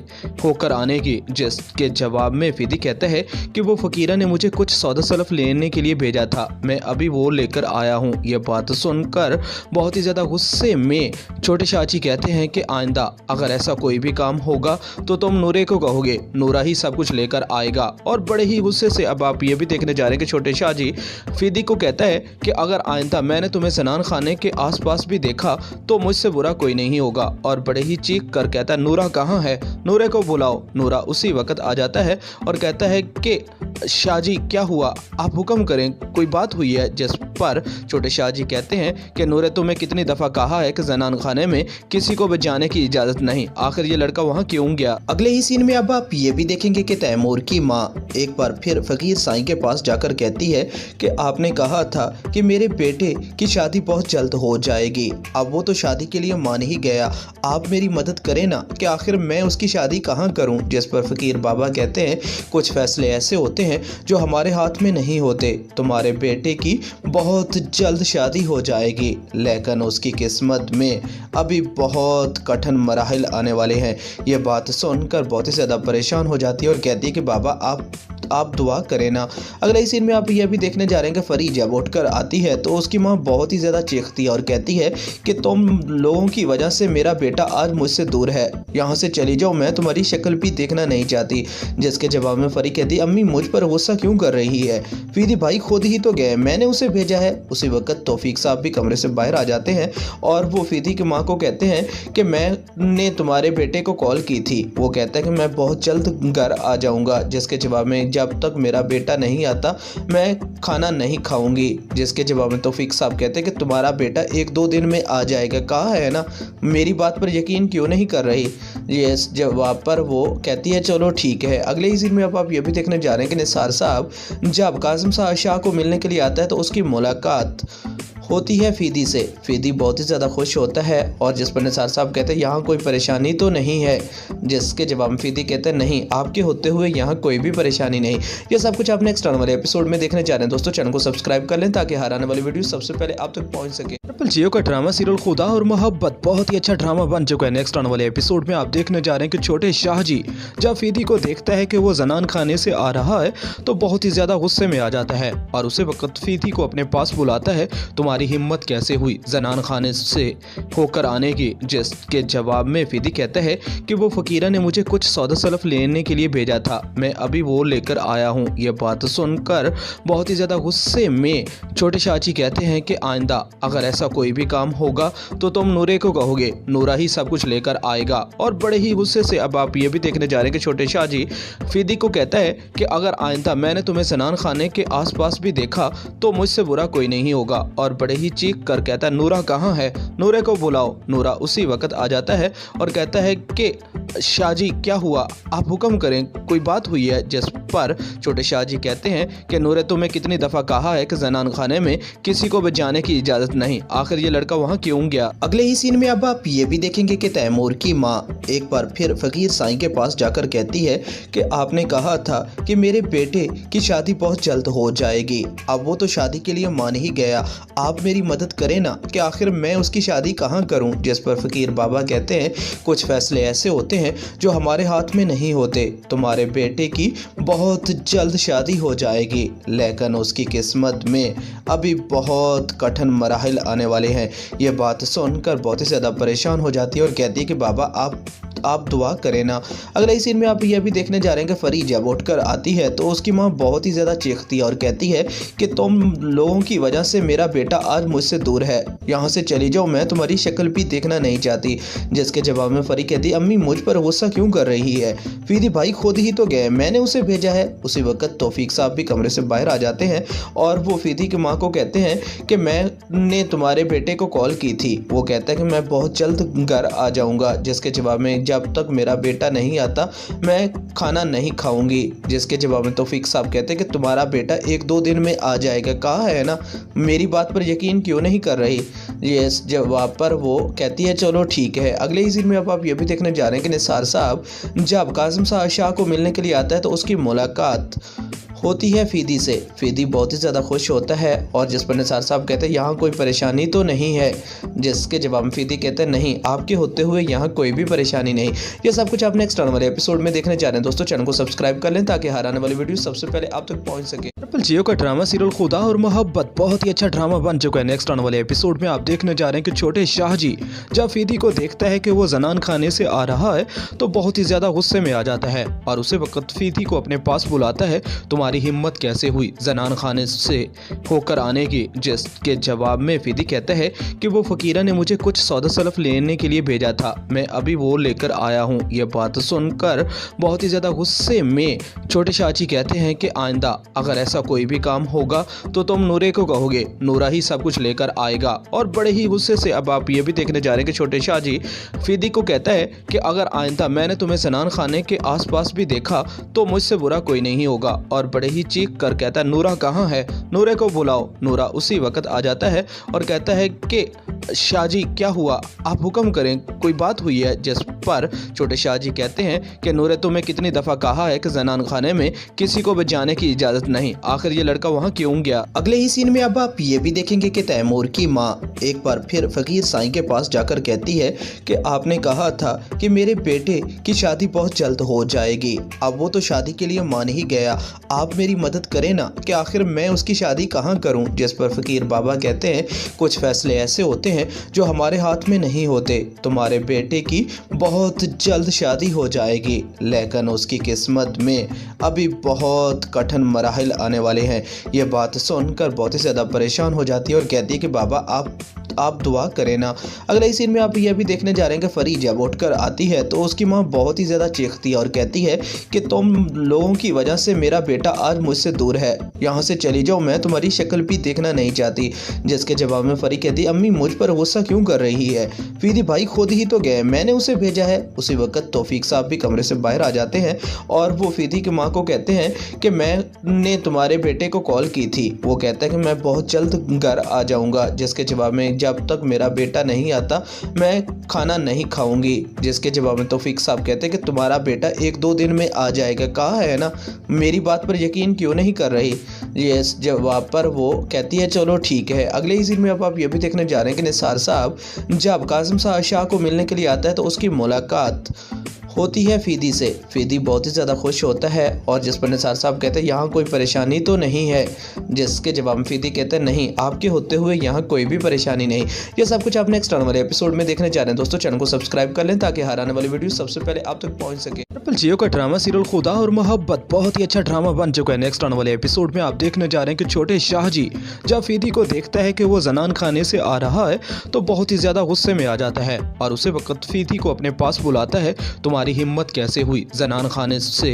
होकर आने की। जिसके जवाब में फीदी कहता है कि वो फकीरा ने मुझे कुछ सौदा सलफ लेने के लिए भेजा था, मैं अभी वो लेकर आया हूँ। ये बात सुनकर बहुत ही ज्यादा गुस्से में छोटे शाहजी कहते हैं कि आइंदा अगर ऐसा कोई भी काम होगा तो तुम नूरे को कहोगे, नूरा ही सब कुछ लेकर आएगा। और बड़े ही गुस्से से अब आप ये भी देखने जा रहे हैं कि छोटे शाहजी फीदी को कहता है कि अगर आइंदा मैंने तुम्हें जनान खाने के आसपास भी देखा तो मुझसे बुरा कोई नहीं होगा। और बड़े ही चीख कर कहता है नूरा कहाँ है, नूरे को बुलाओ। नूरा उसी वक्त आ जाता है और कहता है कि शाहजी क्या हुआ, आप हुक्म करें, कोई बात हुई है। जिस पर छोटे शाहजी कहते हैं कि नूरे तुम्हें कितनी दफ़ा कहा है कि जनान खाने में किसी को भी जाने की इजाज़त नहीं, आखिर ये लड़का वहाँ क्यों गया। अगले ही सीन में अब आप ये भी देखेंगे कि तैमूर की माँ एक बार फिर फकीर साईं के पास जाकर कहती है कि आपने कहा था कि मेरे बेटे की शादी बहुत जल्द हो जाएगी, अब वो तो शादी के लिए मान ही गया, आप मेरी मदद करें ना कि आखिर मैं उसकी शादी कहाँ करूँ। जिस पर फकीर बाबा कहते हैं कुछ फैसले ऐसे होते हैं जो हमारे हाथ में नहीं होते, तुम्हारे बेटे की बहुत जल्द शादी हो जाएगी लेकिन उसकी किस्मत में अभी बहुत कठिन मराहिल आने वाले हैं। ये बात सुनकर बहुत ही ज़्यादा परेशान हो जाती है और कहती है कि बाबा आप दुआ करें ना। अगले ही सीन में आप यह भी देखने जा रहे हैं कि फरी जब उठकर आती है तो उसकी माँ बहुत ही ज़्यादा चीखती है और कहती है कि तुम लोगों की वजह से मेरा बेटा आज मुझसे दूर है, यहाँ से चली जाओ, मैं तुम्हारी शक्ल भी देखना नहीं चाहती। जिसके जवाब में फरी कहती अम्मी मुझ पर गुस्सा क्यों कर रही है, फीदी भाई खुद ही तो गए, मैंने उसे भेजा है। उसी वक्त तौफीक साहब भी कमरे से बाहर आ जाते हैं और वो फीदी की माँ को कहते हैं कि मैंने तुम्हारे बेटे को कॉल की थी, वो कहता है कि मैं बहुत जल्द घर आ जाऊँगा। जिसके जवाब में जब तक मेरा बेटा नहीं आता मैं खाना नहीं खाऊंगी। जिसके जवाब में तौफीक साहब कहते हैं कि तुम्हारा बेटा 1-2 दिन में आ जाएगा, कहा है ना, मेरी बात पर यकीन क्यों नहीं कर रही। ये जवाब पर वो कहती है चलो ठीक है। अगले ही सीन में अब आप ये भी देखने जा रहे हैं कि निसार साहब जब कासिम शाह को मिलने के लिए आता है तो उसकी मुलाकात होती है फीदी से। फीदी बहुत ही ज़्यादा खुश होता है और जिस पर निसार साहब कहते हैं यहाँ कोई परेशानी तो नहीं है। जिसके जवाब में फीदी कहते हैं नहीं, आपके होते हुए यहाँ कोई भी परेशानी नहीं। ये सब कुछ आप नेक्स्ट आने वाले एपिसोड में देखने जा रहे हैं। दोस्तों चैनल को सब्सक्राइब कर लें ताकि हर आने वाली वीडियो सबसे पहले आप तक पहुँच सके। ट्रिपल जियो का ड्रामा सीरियल खुदा और मोहब्बत बहुत ही अच्छा ड्रामा बन चुका है। नेक्स्ट आने वाले एपिसोड में आप देखने जा रहे हैं कि छोटे शाहजी जब फीदी को देखता है कि वो जनान खाने से आ रहा है तो बहुत ही ज्यादा गुस्से में आ जाता है और उसे वक्त फीदी को अपने पास बुलाता है, तुम्हारी हिम्मत कैसे हुई जनान खाने से होकर आने की। जिसके जवाब में फीदी कहता है कि वो फकीरा ने मुझे कुछ सौदा सलफ लेने के लिए भेजा था, मैं अभी वो लेकर आया हूँ। ये बात सुनकर बहुत ही ज्यादा गुस्से में छोटे शाहजी कहते हैं कि आइंदा अगर ऐसा कोई भी काम होगा तो तुम नूरे को कहोगे, नूरा ही सब कुछ लेकर आएगा। और बड़े ही गुस्से से अब आप ये भी देखने जा रहे हैं कि छोटे शाहजी फीदी को कहता है कि अगर आइंदा मैंने तुम्हें जनान खाने के आसपास भी देखा तो मुझसे बुरा कोई नहीं होगा। और बड़े ही चीख कर कहता है नूरा कहाँ है, नूरे को बुलाओ। नूरा उसी वक्त आ जाता है और कहता है कि शाहजी क्या हुआ, आप हुक्म करें, कोई बात हुई है। जिस पर छोटे शाहजी कहते हैं कि नूरे तुम्हें कितनी दफ़ा कहा है कि जनान खाने में किसी को भी जाने की इजाज़त नहीं, आखिर ये लड़का वहाँ क्यों गया। अगले ही सीन में अब आप ये भी देखेंगे कि तैमूर की माँ एक बार फिर फकीर साईं के पास जाकर कहती है कि आपने कहा था कि मेरे बेटे की शादी बहुत जल्द हो जाएगी। अब वो तो शादी के लिए मान ही गया, आप मेरी मदद करें ना कि आखिर मैं उसकी शादी कहाँ करूँ। जिस पर फकीर बाबा कहते हैं कुछ फैसले ऐसे होते हैं जो हमारे हाथ में नहीं होते, तुम्हारे बेटे की बहुत जल्द शादी हो जाएगी, लेकिन उसकी किस्मत में अभी बहुत कठिन मराहिल आने वाले हैं। ये बात सुनकर बहुत ही ज़्यादा परेशान हो जाती है और कहती है कि बाबा आप दुआ करें ना। अगले सीन में आप यह भी देखने जा रहे हैं कि फरी जब उठकर आती है तो उसकी माँ बहुत ही ज़्यादा चीखती है और कहती है कि तुम लोगों की वजह से मेरा बेटा आज मुझसे दूर है, यहाँ से चली जाओ, मैं तुम्हारी शक्ल भी देखना नहीं चाहती। जिसके जवाब में फरी कहती है अम्मी मुझ पर गुस्सा क्यों कर रही है, फीदी भाई खुद ही तो गए, मैंने उसे भेजा है। उसी वक्त तौफीक साहब भी कमरे से बाहर आ जाते हैं और वो फीदी की माँ को कहते हैं कि मैंने तुम्हारे बेटे को कॉल की थी, वो कहता है कि मैं बहुत जल्द घर आ जाऊँगा। जिसके जवाब में जब तक मेरा बेटा नहीं आता मैं खाना नहीं खाऊंगी। जिसके जवाब में तौफीक साहब कहते हैं कि तुम्हारा बेटा 1-2 दिन में आ जाएगा, कहा है ना, मेरी बात पर यकीन क्यों नहीं कर रही। ये जवाब पर वो कहती है चलो ठीक है। अगले ही दिन में अब आप ये भी देखने जा रहे हैं कि निसार साहब जब कासिम शाह को मिलने के लिए आता है तो उसकी मुलाकात होती है फीदी से। फीदी बहुत ही ज़्यादा खुश होता है और जिस पर निसार साहब कहते हैं यहाँ कोई परेशानी तो नहीं है। जिसके जवाब में फीदी कहते हैं नहीं, आपके होते हुए यहाँ कोई भी परेशानी नहीं। ये सब कुछ आप नेक्स्ट आने वाले एपिसोड में देखने जा रहे हैं। दोस्तों चैनल को सब्सक्राइब कर लें ताकि हर आने वाली वीडियो सबसे पहले आप तक पहुँच सके। ट्रिपल जियो का ड्रामा सीरियल खुदा और मोहब्बत बहुत ही अच्छा ड्रामा बन चुका है। नेक्स्ट आने वाले एपिसोड में आप देखने जा रहे हैं कि छोटे शाहजी जब फीदी को देखता है कि वो जनान खाने से आ रहा है तो बहुत ही ज़्यादा गुस्से में आ जाता है और उसी वक्त फीदी को अपने पास बुलाता है, तुम्हारी हिम्मत कैसे हुई जनान खाने से होकर आने की। जिसके जवाब में फीदी कहता है कि वो फकीरा ने मुझे कुछ सौदा सलफ लेने के लिए भेजा था, मैं अभी वो लेकर आया हूँ। ये बात सुनकर बहुत ही ज़्यादा गुस्से में छोटे शाहजी कहते हैं कि आइंदा अगर ऐसा कोई भी काम होगा तो तुम नूरे को कहोगे, नूरा ही सब कुछ लेकर आएगा। और बड़े ही गुस्से से अब आप ये भी देखने जा रहे हैं कि छोटे शाहजी फीदी को कहता है कि अगर आइंदा मैंने तुम्हें जनान खाने के आसपास भी देखा तो मुझसे बुरा कोई नहीं होगा। और बड़े ही चीख कर कहता है नूरा कहाँ है, नूरे को बुलाओ। नूरा उसी वक्त आ जाता है और कहता है कि शाहजी क्या हुआ, आप हुक्म करें, कोई बात हुई है। जिस पर छोटे शाहजी कहते हैं कि नूरे तुम्हें कितनी दफ़ा कहा है कि जनान खाने में किसी को भी जाने की इजाज़त नहीं, आखिर ये लड़का वहाँ क्यों गया। अगले ही सीन में अब आप ये भी देखेंगे कि तैमूर की माँ एक बार फिर फकीर साईं के पास जाकर कहती है कि आपने कहा था कि मेरे बेटे की शादी बहुत जल्द हो जाएगी। अब वो तो शादी के लिए मान ही गया, आप मेरी मदद करें ना कि आखिर मैं उसकी शादी कहाँ करूँ। जिस पर फकीर बाबा कहते हैं कुछ फैसले ऐसे होते हैं जो हमारे हाथ में नहीं होते, तुम्हारे बेटे की बहुत जल्द शादी हो जाएगी, लेकिन उसकी किस्मत में अभी बहुत कठिन मराहिल आने वाले हैं। ये बात सुनकर बहुत ही ज़्यादा परेशान हो जाती है और कहती है कि बाबा आप दुआ करें ना। अगले सीन में आप यह भी देखने जा रहे हैं कि फरी जब उठकर आती है तो उसकी माँ बहुत ही ज़्यादा चीखती है और कहती है कि तुम लोगों की वजह से मेरा बेटा आज मुझसे दूर है, यहाँ से चली जाओ, मैं तुम्हारी शक्ल भी देखना नहीं चाहती। जिसके जवाब में फरी कहती है अम्मी मुझ पर गुस्सा क्यों कर रही है, फीदी भाई खुद ही तो गए, मैंने उसे भेजा है। उसी वक्त तौफीक साहब भी कमरे से बाहर आ जाते हैं और वो फीदी की माँ को कहते हैं कि मैंने तुम्हारे बेटे को कॉल की थी, वो कहता है कि मैं बहुत जल्द घर आ जाऊँगा। जिसके जवाब में जब तक मेरा बेटा नहीं आता मैं खाना नहीं खाऊंगी। जिसके जवाब में तौफीक साहब कहते हैं कि तुम्हारा बेटा 1-2 दिन में आ जाएगा, कहा है ना, मेरी बात पर यकीन क्यों नहीं कर रही। ये जवाब पर वो कहती है चलो ठीक है। अगले ही दिन में अब आप ये भी देखने जा रहे हैं कि निसार साहब जब कासिम शाह को मिलने के लिए आता है तो उसकी मुलाकात होती है फीदी से। फीदी बहुत ही ज़्यादा खुश होता है और जिस पर निसार साहब कहते हैं यहाँ कोई परेशानी तो नहीं है। जिसके जवाब में फीदी कहते हैं नहीं, आपके होते हुए यहाँ कोई भी परेशानी नहीं। ये सब कुछ आप नेक्स्ट आने वाले एपिसोड में देखने जा रहे हैं। दोस्तों चैनल को सब्सक्राइब कर लें ताकि हर आने वाली वीडियो सबसे पहले आप तक पहुँच सके। ट्रिपल जियो का ड्रामा सीरियल खुदा और मोहब्बत बहुत ही अच्छा ड्रामा बन चुका है। नेक्स्ट आने वाले एपिसोड में आप देखने जा रहे हैं कि छोटे शाहजी जब फीदी को देखता है कि वो जनान खाने से आ रहा है तो बहुत ही ज़्यादा गुस्से में आ जाता है और उसी वक्त फीदी को अपने पास बुलाता है, तुम्हारी तुम्हारी हिम्मत कैसे हुई जनान खाने से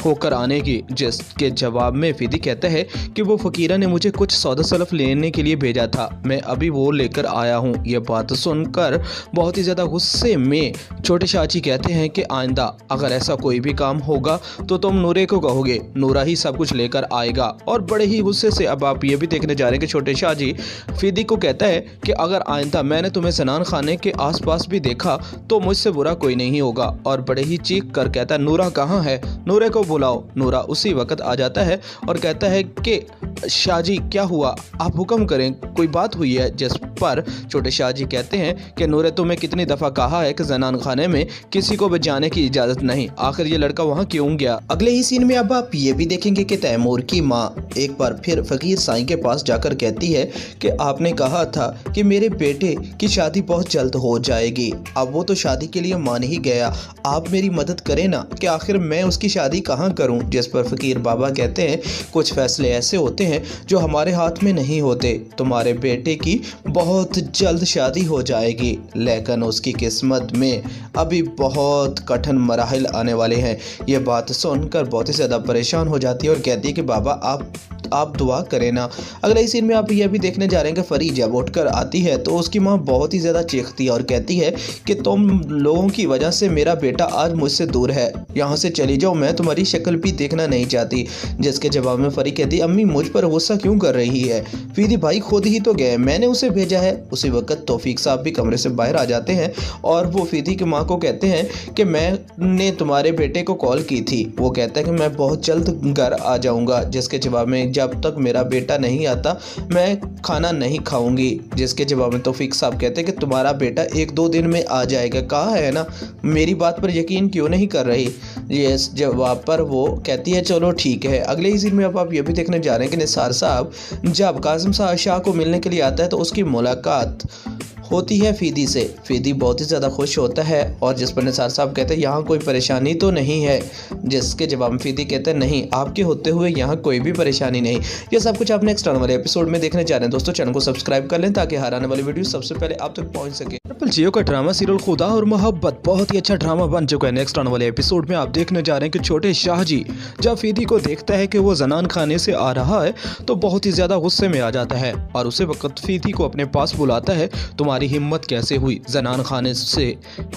होकर आने की। जिसके जवाब में फीदी कहता है कि वो फ़कीरा ने मुझे कुछ सौदा सलफ लेने के लिए भेजा था, मैं अभी वो लेकर आया हूँ। ये बात सुनकर बहुत ही ज़्यादा गुस्से में छोटे शाहजी कहते हैं कि आइंदा अगर ऐसा कोई भी काम होगा तो तुम नूरे को कहोगे, नूरा ही सब कुछ लेकर आएगा। और बड़े ही गुस्से से अब आप ये भी देखने जा रहे हैं कि छोटे शाहजी फीदी को कहता है कि अगर आइंदा मैंने तुम्हें जनान खाने के आसपास भी देखा तो मुझसे बुरा कोई नहीं होगा। और बड़े ही चीख कर कहता है नूरा कहाँ है, नूरे को बुलाओ। नूरा उसी वक्त आ जाता है और कहता है कि शाहजी क्या हुआ, आप हुक्म करें, कोई बात हुई है। जिस पर छोटे शाहजी कहते हैं कि नूरे तुम्हें कितनी दफ़ा कहा है कि जनान खाने में किसी को भी जाने की इजाज़त नहीं, आखिर ये लड़का वहाँ क्यों गया। अगले ही सीन में अब आप ये भी देखेंगे कि तैमूर की माँ एक बार फिर फ़कीर साईं के पास जाकर कहती है कि आपने कहा था कि मेरे बेटे की शादी बहुत जल्द हो जाएगी, अब वो तो शादी के लिए मान ही गया, आप मेरी मदद करें ना कि आखिर मैं उसकी शादी कहाँ करूँ। जिस पर फ़कीर बाबा कहते हैं कुछ फ़ैसले ऐसे होते हैं जो हमारे हाथ में नहीं होते, तुम्हारे बेटे की बहुत जल्द शादी हो जाएगी, लेकिन उसकी किस्मत में अभी बहुत कठिन मराहिल आने वाले हैं। ये बात सुनकर बहुत ही ज़्यादा परेशान हो जाती है और कहती है कि बाबा आप दुआ करें ना। अगले ही सीन में आप ये भी देखने जा रहे हैं कि फरी जब उठकर आती है तो उसकी माँ बहुत ही ज़्यादा चीखती है और कहती है कि तुम लोगों की वजह से मेरा बेटा आज मुझसे दूर है, यहाँ से चली जाओ, मैं तुम्हारी शक्ल भी देखना नहीं चाहती। जिसके जवाब में फरी कहती अम्मी मुझ पर गुस्सा क्यों कर रही है, फीदी भाई खुद ही तो गए, मैंने उसे भेजा है। उसी वक्त तौफीक साहब भी कमरे से बाहर आ जाते हैं और वो फीदी की माँ को कहते हैं कि मैंने तुम्हारे बेटे को कॉल की थी, वो कहता है कि मैं बहुत जल्द घर आ जाऊँगा। जिसके जवाब में जब तक मेरा बेटा नहीं आता मैं खाना नहीं खाऊंगी। जिसके जवाब में तौफीक साहब कहते हैं कि तुम्हारा बेटा 1-2 दिन में आ जाएगा, कहा है ना, मेरी बात पर यकीन क्यों नहीं कर रही। ये जवाब पर वो कहती है चलो ठीक है। अगले ही दिन में अब आप ये भी देखने जा रहे हैं कि निसार साहब जब कासिम शाह को मिलने के लिए आता है तो उसकी मुलाकात होती है फीदी से। फीदी बहुत ही ज़्यादा खुश होता है और जिस पर निसार साहब कहते हैं यहाँ कोई परेशानी तो नहीं है। जिसके जवाब में फीदी कहते हैं नहीं, आपके होते हुए यहाँ कोई भी परेशानी नहीं। ये सब कुछ आप नेक्स्ट आने वाले एपिसोड में देखने जा रहे हैं। दोस्तों चैनल को सब्सक्राइब कर लें ताकि हर आने वाली वीडियो सबसे पहले आप तक पहुँच सके। ट्रिपल जियो का ड्रामा सीरियल खुदा और मोहब्बत बहुत ही अच्छा ड्रामा बन चुका है। नेक्स्ट आने वाले एपिसोड में आप देखने जा रहे हैं कि छोटे शाहजी जब फीदी को देखता है कि वो जनान खाने से आ रहा है तो बहुत ही ज़्यादा गुस्से में आ जाता है और उसे वक्त फीदी को अपने पास बुलाता है, तुम्हारी हिम्मत कैसे हुई जनान खाने से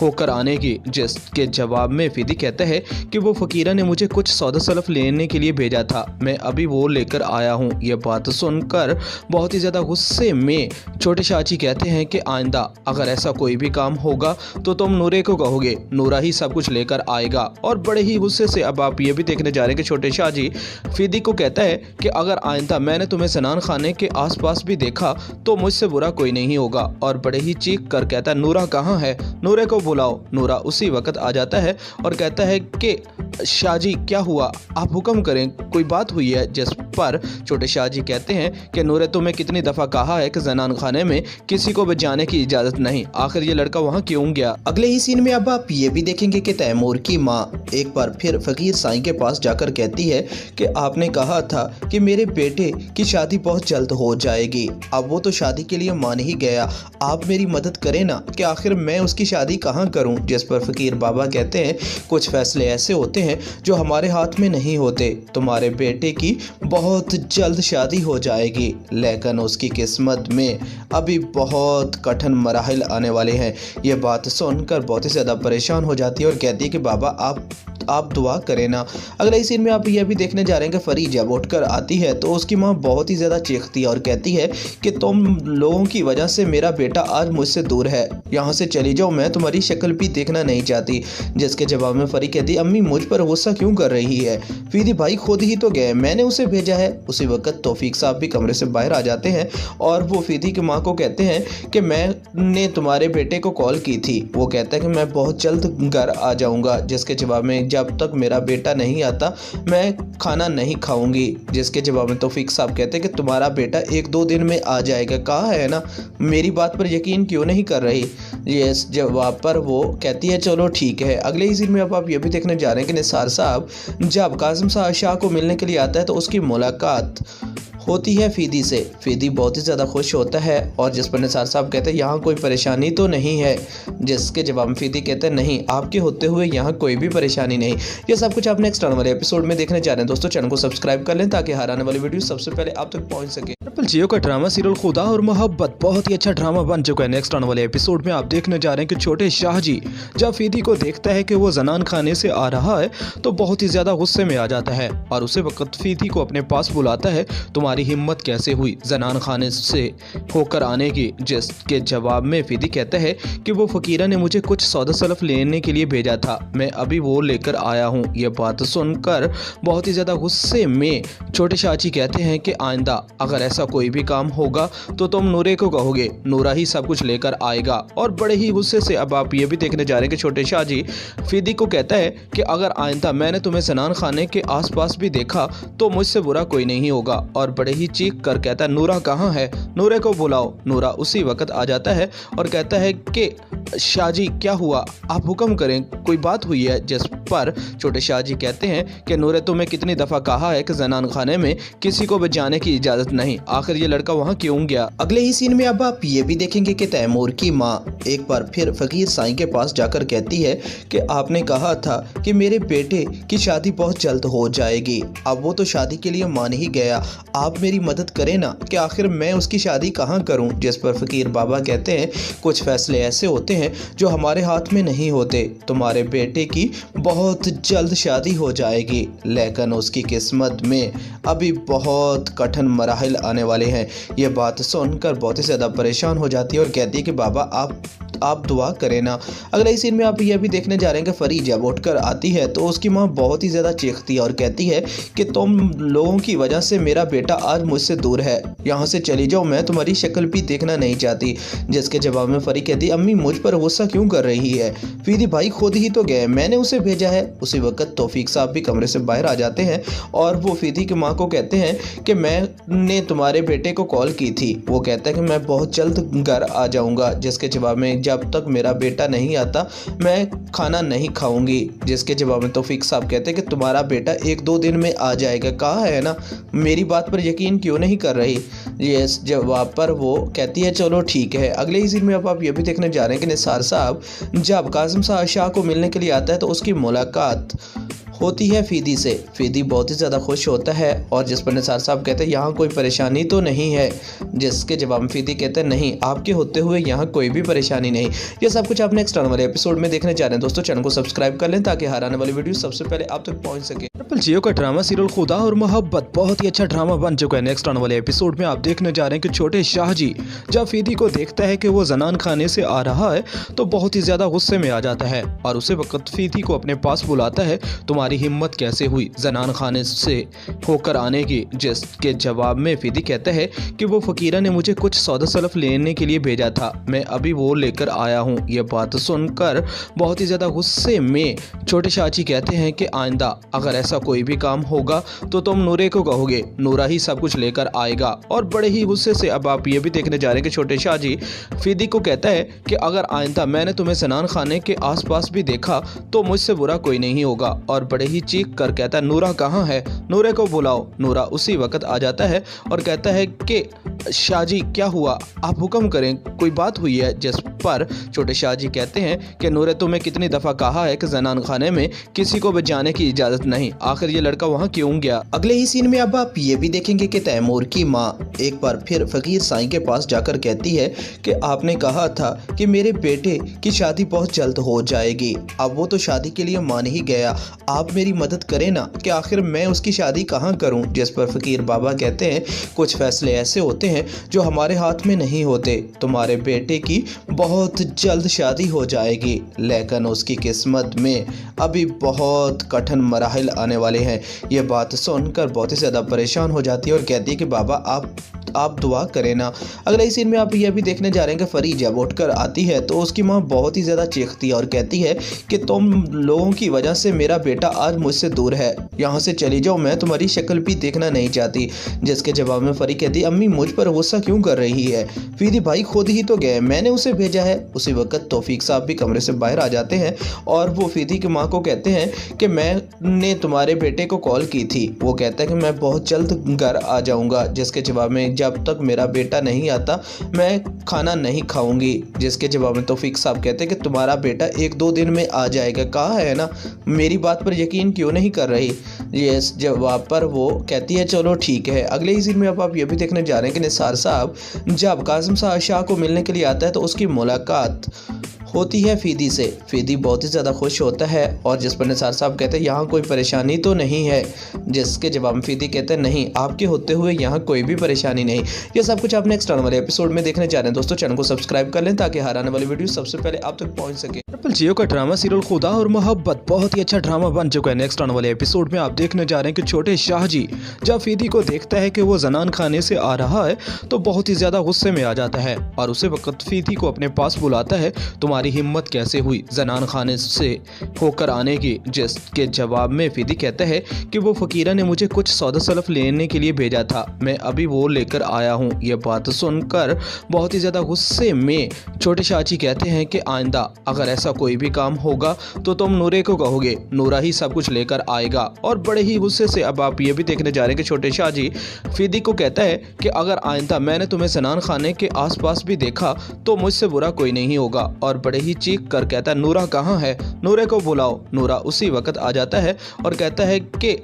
होकर आने की। जिसके जवाब में फीदी कहता है कि वो फ़कीरा ने मुझे कुछ सौदा सलफ लेने के लिए भेजा था, मैं अभी वो लेकर आया हूँ। ये बात सुनकर बहुत ही ज़्यादा गुस्से में छोटे शाहजी कहते हैं कि आइंदा अगर ऐसा कोई भी काम होगा तो तुम नूरे को कहोगे, नूरा ही सब कुछ लेकर आएगा। और बड़े ही गुस्से से अब आप ये भी देखने जा रहे हैं कि छोटे शाहजी फीदी को कहता है कि अगर आइंदा मैंने तुम्हें जनान खाने के आसपास भी देखा तो मुझसे बुरा कोई नहीं होगा। और बड़े ही चीख कर कहता है नूरा कहाँ है, नूरे को बुलाओ। नूरा उसी वक्त आ जाता है और कहता है कि शाहजी क्या हुआ, आप हुक्म करें, कोई बात हुई है। जिस पर छोटे शाहजी कहते हैं कि नूरे तुम्हें कितनी दफ़ा कहा है कि जनान खाने में किसी को भी जाने की इजाज़त नहीं, आखिर ये लड़का वहाँ क्यों गया। अगले ही सीन में अब आप ये भी देखेंगे कि तैमूर की माँ एक बार फिर फ़कीर साईं के पास जाकर कहती है कि आपने कहा था कि मेरे बेटे की शादी बहुत जल्द हो जाएगी, अब वो तो शादी के लिए मान ही गया, आप मेरी मदद करें ना कि आखिर मैं उसकी शादी कहाँ करूँ। जिस पर फ़कीर बाबा कहते हैं कुछ फ़ैसले ऐसे होते हैं जो हमारे हाथ में नहीं होते, तुम्हारे बेटे की बहुत जल्द शादी हो जाएगी, लेकिन उसकी किस्मत में अभी बहुत कठिन मराहिल आने वाले हैं। ये बात सुनकर बहुत ही ज़्यादा परेशान हो जाती है और कहती है कि बाबा आप दुआ करें ना। अगले ही सीन में आप ये भी देखने जा रहे हैं कि फरी जब उठकर आती है तो उसकी माँ बहुत ही ज़्यादा चीखती है और कहती है कि तुम लोगों की वजह से मेरा बेटा आज मुझसे दूर है, यहाँ से चली जाओ, मैं तुम्हारी शक्ल भी देखना नहीं चाहती। जिसके जवाब में फरी कहती अम्मी मुझ पर गुस्सा क्यों कर रही है, फीदी भाई खुद ही तो गए, मैंने उसे भेजा है। उसी वक्त तौफीक साहब भी कमरे से बाहर आ जाते हैं और वो फीदी की माँ को कहते हैं कि मैंने तुम्हारे बेटे को कॉल की थी, वो कहता है कि मैं बहुत जल्द घर आ जाऊँगा। जिसके जवाब में जब तक मेरा बेटा नहीं आता मैं खाना नहीं खाऊंगी। जिसके जवाब में तौफीक साहब कहते हैं कि तुम्हारा बेटा 1-2 दिन में आ जाएगा, कहा है ना, मेरी बात पर यकीन क्यों नहीं कर रही। ये जवाब पर वो कहती है चलो ठीक है। अगले ही दिन में अब आप ये भी देखने जा रहे हैं कि निसार साहब जब कासिम शाह को मिलने के लिए आता है तो उसकी मुलाकात होती है फीदी से। फीदी बहुत ही ज़्यादा खुश होता है और जिस पर निसार साहब कहते हैं यहाँ कोई परेशानी तो नहीं है, जिसके जवाब में फीदी कहते हैं नहीं, आपके होते हुए यहाँ कोई भी परेशानी नहीं। ये सब कुछ आप नेक्स्ट आने वाले एपिसोड में देखने जा रहे हैं। दोस्तों चैनल को सब्सक्राइब कर लें ताकि हर आने वाली वीडियो सबसे पहले आप तक पहुँच सके। ट्रिपल जियो का ड्रामा सीरियल खुदा और मोहब्बत बहुत ही अच्छा ड्रामा बन चुका है। नेक्स्ट आने वाले एपिसोड में आप देखने जा रहे हैं कि छोटे शाहजी जब फीदी को देखता है कि वो जनान खाने से आ रहा है तो बहुत ही ज्यादा गुस्से में आ जाता है और उसी वक्त फीदी को अपने पास बुलाता है। तुम्हारी हिम्मत कैसे हुई जनान खाने से होकर आने की? जिसके जवाब में फीदी कहता है कि वो फकीरा ने मुझे कुछ सौदा सलफ लेने के लिए भेजा था, मैं अभी वो लेकर आया हूँ। ये बात सुनकर बहुत ही ज्यादा गुस्से में छोटे शाहजी कहते हैं कि आइंदा अगर ऐसा कोई भी काम होगा तो तुम नूरे को कहोगे, नूरा ही सब कुछ लेकर आएगा। और बड़े ही गुस्से से अब आप ये भी देखने जा रहे हैं कि छोटे शाहजी फीदी को कहता है कि अगर आइंदा मैंने तुम्हें जनान खाने के आसपास भी देखा तो मुझसे बुरा कोई नहीं होगा। और बड़े ही चीख कर कहता है नूरा कहाँ है, नूरे को बुलाओ। नूरा उसी वक्त आ जाता है और कहता है कि शाहजी क्या हुआ, आप हुक्म करें, कोई बात हुई है? जिस पर छोटे शाहजी कहते हैं कि नूरे तुम्हें कितनी दफ़ा कहा है कि जनान खाने में किसी को भी जाने की इजाज़त नहीं, आखिर ये लड़का वहाँ क्यों गया? अगले ही सीन में अब आप ये भी देखेंगे कि तैमूर की माँ एक बार फिर फकीर साईं के पास जाकर कहती है कि आपने कहा था कि मेरे बेटे की शादी बहुत जल्द हो जाएगी, अब वो तो शादी के लिए मान ही गया, आप मेरी मदद करें ना कि आखिर मैं उसकी शादी कहाँ करूँ? जिस पर फकीर बाबा कहते हैं कुछ फैसले ऐसे होते हैं जो हमारे हाथ में नहीं होते, तुम्हारे बेटे की बहुत जल्द शादी हो जाएगी, लेकिन उसकी किस्मत में अभी बहुत कठिन मराहिल आने वाले हैं। ये बात सुनकर बहुत ही ज़्यादा परेशान हो जाती है और कहती है कि बाबा आप दुआ करें ना। अगले सीन में आप यह भी देखने जा रहे हैं कि फरी जब उठकर आती है तो उसकी माँ बहुत ही ज़्यादा चीखती है और कहती है कि तुम लोगों की वजह से मेरा बेटा आज मुझसे दूर है, यहाँ से चली जाओ, मैं तुम्हारी शक्ल भी देखना नहीं चाहती। जिसके जवाब में फरी कहती अम्मी मुझ पर गुस्सा क्यों कर रही है, फीदी भाई खुद ही तो गए, मैंने उसे भेजा है। उसी वक्त तौफीक साहब भी कमरे से बाहर आ जाते हैं और वो फीदी की माँ को कहते हैं कि मैंने तुम्हारे बेटे को कॉल की थी, वो कहता है कि मैं बहुत जल्द घर आ जाऊँगा। जिसके जवाब में जब तक मेरा बेटा नहीं आता मैं खाना नहीं खाऊंगी। जिसके जवाब में तौफीक साहब कहते हैं कि तुम्हारा बेटा 1-2 दिन में आ जाएगा, कहा है ना, मेरी बात पर यकीन क्यों नहीं कर रही? ये जवाब पर वो कहती है चलो ठीक है। अगले ही दिन में अब आप ये भी देखने जा रहे हैं कि निसार साहब जब कासिम शाह को मिलने के लिए आता है तो उसकी मुलाकात होती है फीदी से। फीदी बहुत ही ज़्यादा खुश होता है और जिस पर निसार साहब कहते हैं यहाँ कोई परेशानी तो नहीं है, जिसके जवाब में फीदी कहते हैं नहीं, आपके होते हुए यहाँ कोई भी परेशानी नहीं। ये सब कुछ आप नेक्स्ट आने वाले एपिसोड में देखने जा रहे हैं। दोस्तों चैनल को सब्सक्राइब कर लें ताकि हर आने वाली वीडियो सबसे पहले आप तक पहुँच सके। ट्रिपल जियो का ड्रामा सीरियल खुदा और मोहब्बत बहुत ही अच्छा ड्रामा बन चुका है। नेक्स्ट आने वाले एपिसोड में आप देखने जा रहे हैं कि छोटे शाहजी जब फीदी को देखता है कि वो जनान खाने से आ रहा है तो बहुत ही ज्यादा गुस्से में आ जाता है और उसी वक्त फीदी को अपने पास बुलाता है। तुम्हारी हिम्मत कैसे हुई जनान खाने से होकर आने की? जिसके जवाब में फीदी कहता है कि वो फकीरा ने मुझे कुछ सौदा सलफ लेने के लिए भेजा था, मैं अभी वो लेकर आया हूँ। ये बात सुनकर बहुत ही ज्यादा गुस्से में छोटे शाहजी कहते हैं कि आइंदा अगर ऐसा कोई भी काम होगा तो तुम नूरे को कहोगे, नूरा ही सब कुछ लेकर आएगा। और बड़े ही गुस्से से अब आप ये भी देखने जा रहे हैं कि छोटे शाहजी फीदी को कहता है कि अगर आइंदा मैंने तुम्हें जनान खाने के आसपास भी देखा तो मुझसे बुरा कोई नहीं होगा। और बड़े ही चीख कर कहता है नूरा कहाँ है, नूरे को बुलाओ। नूरा उसी वक्त आ जाता है और कहता है कि शाहजी क्या हुआ, आप हुक्म करें, कोई बात हुई है? जिस पर छोटे शाहजी कहते हैं कि नूरे तुम्हें कितनी दफ़ा कहा है कि जनान खाने में किसी को भी जाने की इजाज़त नहीं, आखिर ये लड़का वहाँ क्यों गया? अगले ही सीन में अब आप ये भी देखेंगे कि तैमूर की माँ एक बार फिर फकीर साईं के पास जाकर कहती है कि आपने कहा था कि मेरे बेटे की शादी बहुत जल्द हो जाएगी, अब वो तो शादी के लिए मान ही गया, आप मेरी मदद करें ना कि आखिर मैं उसकी शादी कहाँ करूँ? जिस पर फकीर बाबा कहते हैं कुछ फैसले ऐसे होते हैं जो हमारे हाथ में नहीं होते, तुम्हारे बेटे की बहुत जल्द शादी हो जाएगी, लेकिन उसकी किस्मत में अभी बहुत कठिन मराहिल आने वाले हैं। ये बात सुनकर बहुत ही ज़्यादा परेशान हो जाती है और कहती है कि बाबा आप दुआ करें ना। अगले ही सीन में आप यह भी देखने जा रहे हैं कि फरी जब उठकर आती है तो उसकी माँ बहुत ही ज़्यादा चीखती है और कहती है कि तुम लोगों की वजह से मेरा बेटा आज मुझसे दूर है, यहाँ से चली जाओ, मैं तुम्हारी शक्ल भी देखना नहीं चाहती। जिसके जवाब में फरी कहती, अम्मी मुझ पर गुस्सा क्यों कर रही है, फीदी भाई खुद ही तो गए, मैंने उसे भेजा है। उसी वक्त तौफीक साहब भी कमरे से बाहर आ जाते हैं और वो फीदी की माँ को कहते हैं कि मैंने तुम्हारे बेटे को कॉल की थी, वो कहता है कि मैं बहुत जल्द घर आ जाऊंगा। जिसके जवाब में जब तक मेरा बेटा नहीं आता मैं खाना नहीं खाऊंगी। जिसके जवाब में तौफीक साहब कहते हैं कि तुम्हारा बेटा 1-2 दिन में आ जाएगा, कहा है ना, मेरी बात पर यकीन क्यों नहीं कर रही। ये जवाब पर वो कहती है चलो ठीक है। अगले ही सीन में अब आप ये भी देखने जा रहे हैं कि निसार साहब जब कासिम शाह को मिलने के लिए आता है तो उसकी मुलाकात होती है फीदी से। फीदी बहुत ही ज़्यादा खुश होता है और जिस पर निसार साहब कहते हैं यहाँ कोई परेशानी तो नहीं है। जिसके जवाब में फीदी कहते हैं नहीं, आपके होते हुए यहाँ कोई भी परेशानी नहीं। ये सब कुछ आप नेक्स्ट आने वाले एपिसोड में देखने जा रहे हैं। दोस्तों चैनल को सब्सक्राइब कर लें ताकि हर आने वाली वीडियो सबसे पहले आप तक पहुँच सके। ट्रिपल जियो का ड्रामा सीरियल खुदा और मोहब्बत बहुत ही अच्छा ड्रामा बन चुका है। नेक्स्ट आने वाले एपिसोड में आप देखने जा रहे हैं कि छोटे शाहजी जब फीदी को देखता है कि वो जनान खाने से आ रहा है तो बहुत ही ज्यादा गुस्से में आ जाता है और उसे वक्त फीदी को अपने पास बुलाता है, तुम्हारी हिम्मत कैसे हुई जनान खाने से होकर आने की। जिसके जवाब में फीदी कहता है कि वो फकीरा ने मुझे कुछ सौदा सलफ लेने के लिए भेजा था, मैं अभी वो लेकर आया हूँ। ये बात सुनकर बहुत ही ज्यादा गुस्से में छोटे शाहजी कहते हैं कि आइंदा अगर ऐसा कोई भी काम होगा तो तुम नूरे को कहोगे, नूरा ही सब कुछ लेकर आएगा। और बड़े ही गुस्से से अब आप ये भी देखने जा रहे हैं कि छोटे शाहजी फीदी को कहता है कि अगर आइंदा मैंने तुम्हें जनान खाने के आसपास भी देखा तो मुझसे बुरा कोई नहीं होगा। और बड़े ही चीख कर कहता है नूरा कहाँ है, नूरे को बुलाओ। नूरा उसी वक्त आ जाता है और कहता है कि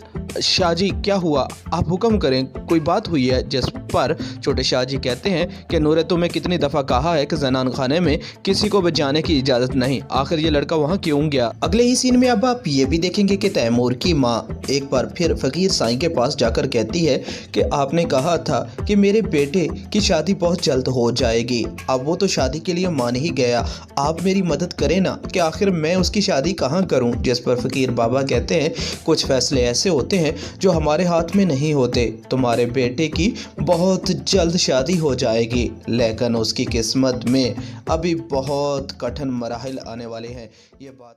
शाहजी क्या हुआ, आप हुक्म करें, कोई बात हुई है। जिस पर छोटे शाहजी कहते हैं कि नूरे तुम्हें कितनी दफ़ा कहा है कि जनान खाने में किसी को भी जाने की इजाज़त नहीं, आखिर ये लड़का वहाँ क्यों गया। अगले ही सीन में अब आप ये भी देखेंगे कि तैमूर की माँ एक बार फिर फकीर साईं के पास जाकर कहती है कि आपने कहा था कि मेरे बेटे की शादी बहुत जल्द हो जाएगी, अब वो तो शादी के लिए मान ही गया, आप मेरी मदद करें ना कि आखिर मैं उसकी शादी कहाँ करूँ। जिस पर फकीर बाबा कहते हैं कुछ फैसले ऐसे होते हैं जो हमारे हाथ में नहीं होते, तुम्हारे बेटे की बहुत जल्द शादी हो जाएगी, लेकिन उसकी किस्मत में अभी बहुत कठिन मराहिल आने वाले हैं। ये बात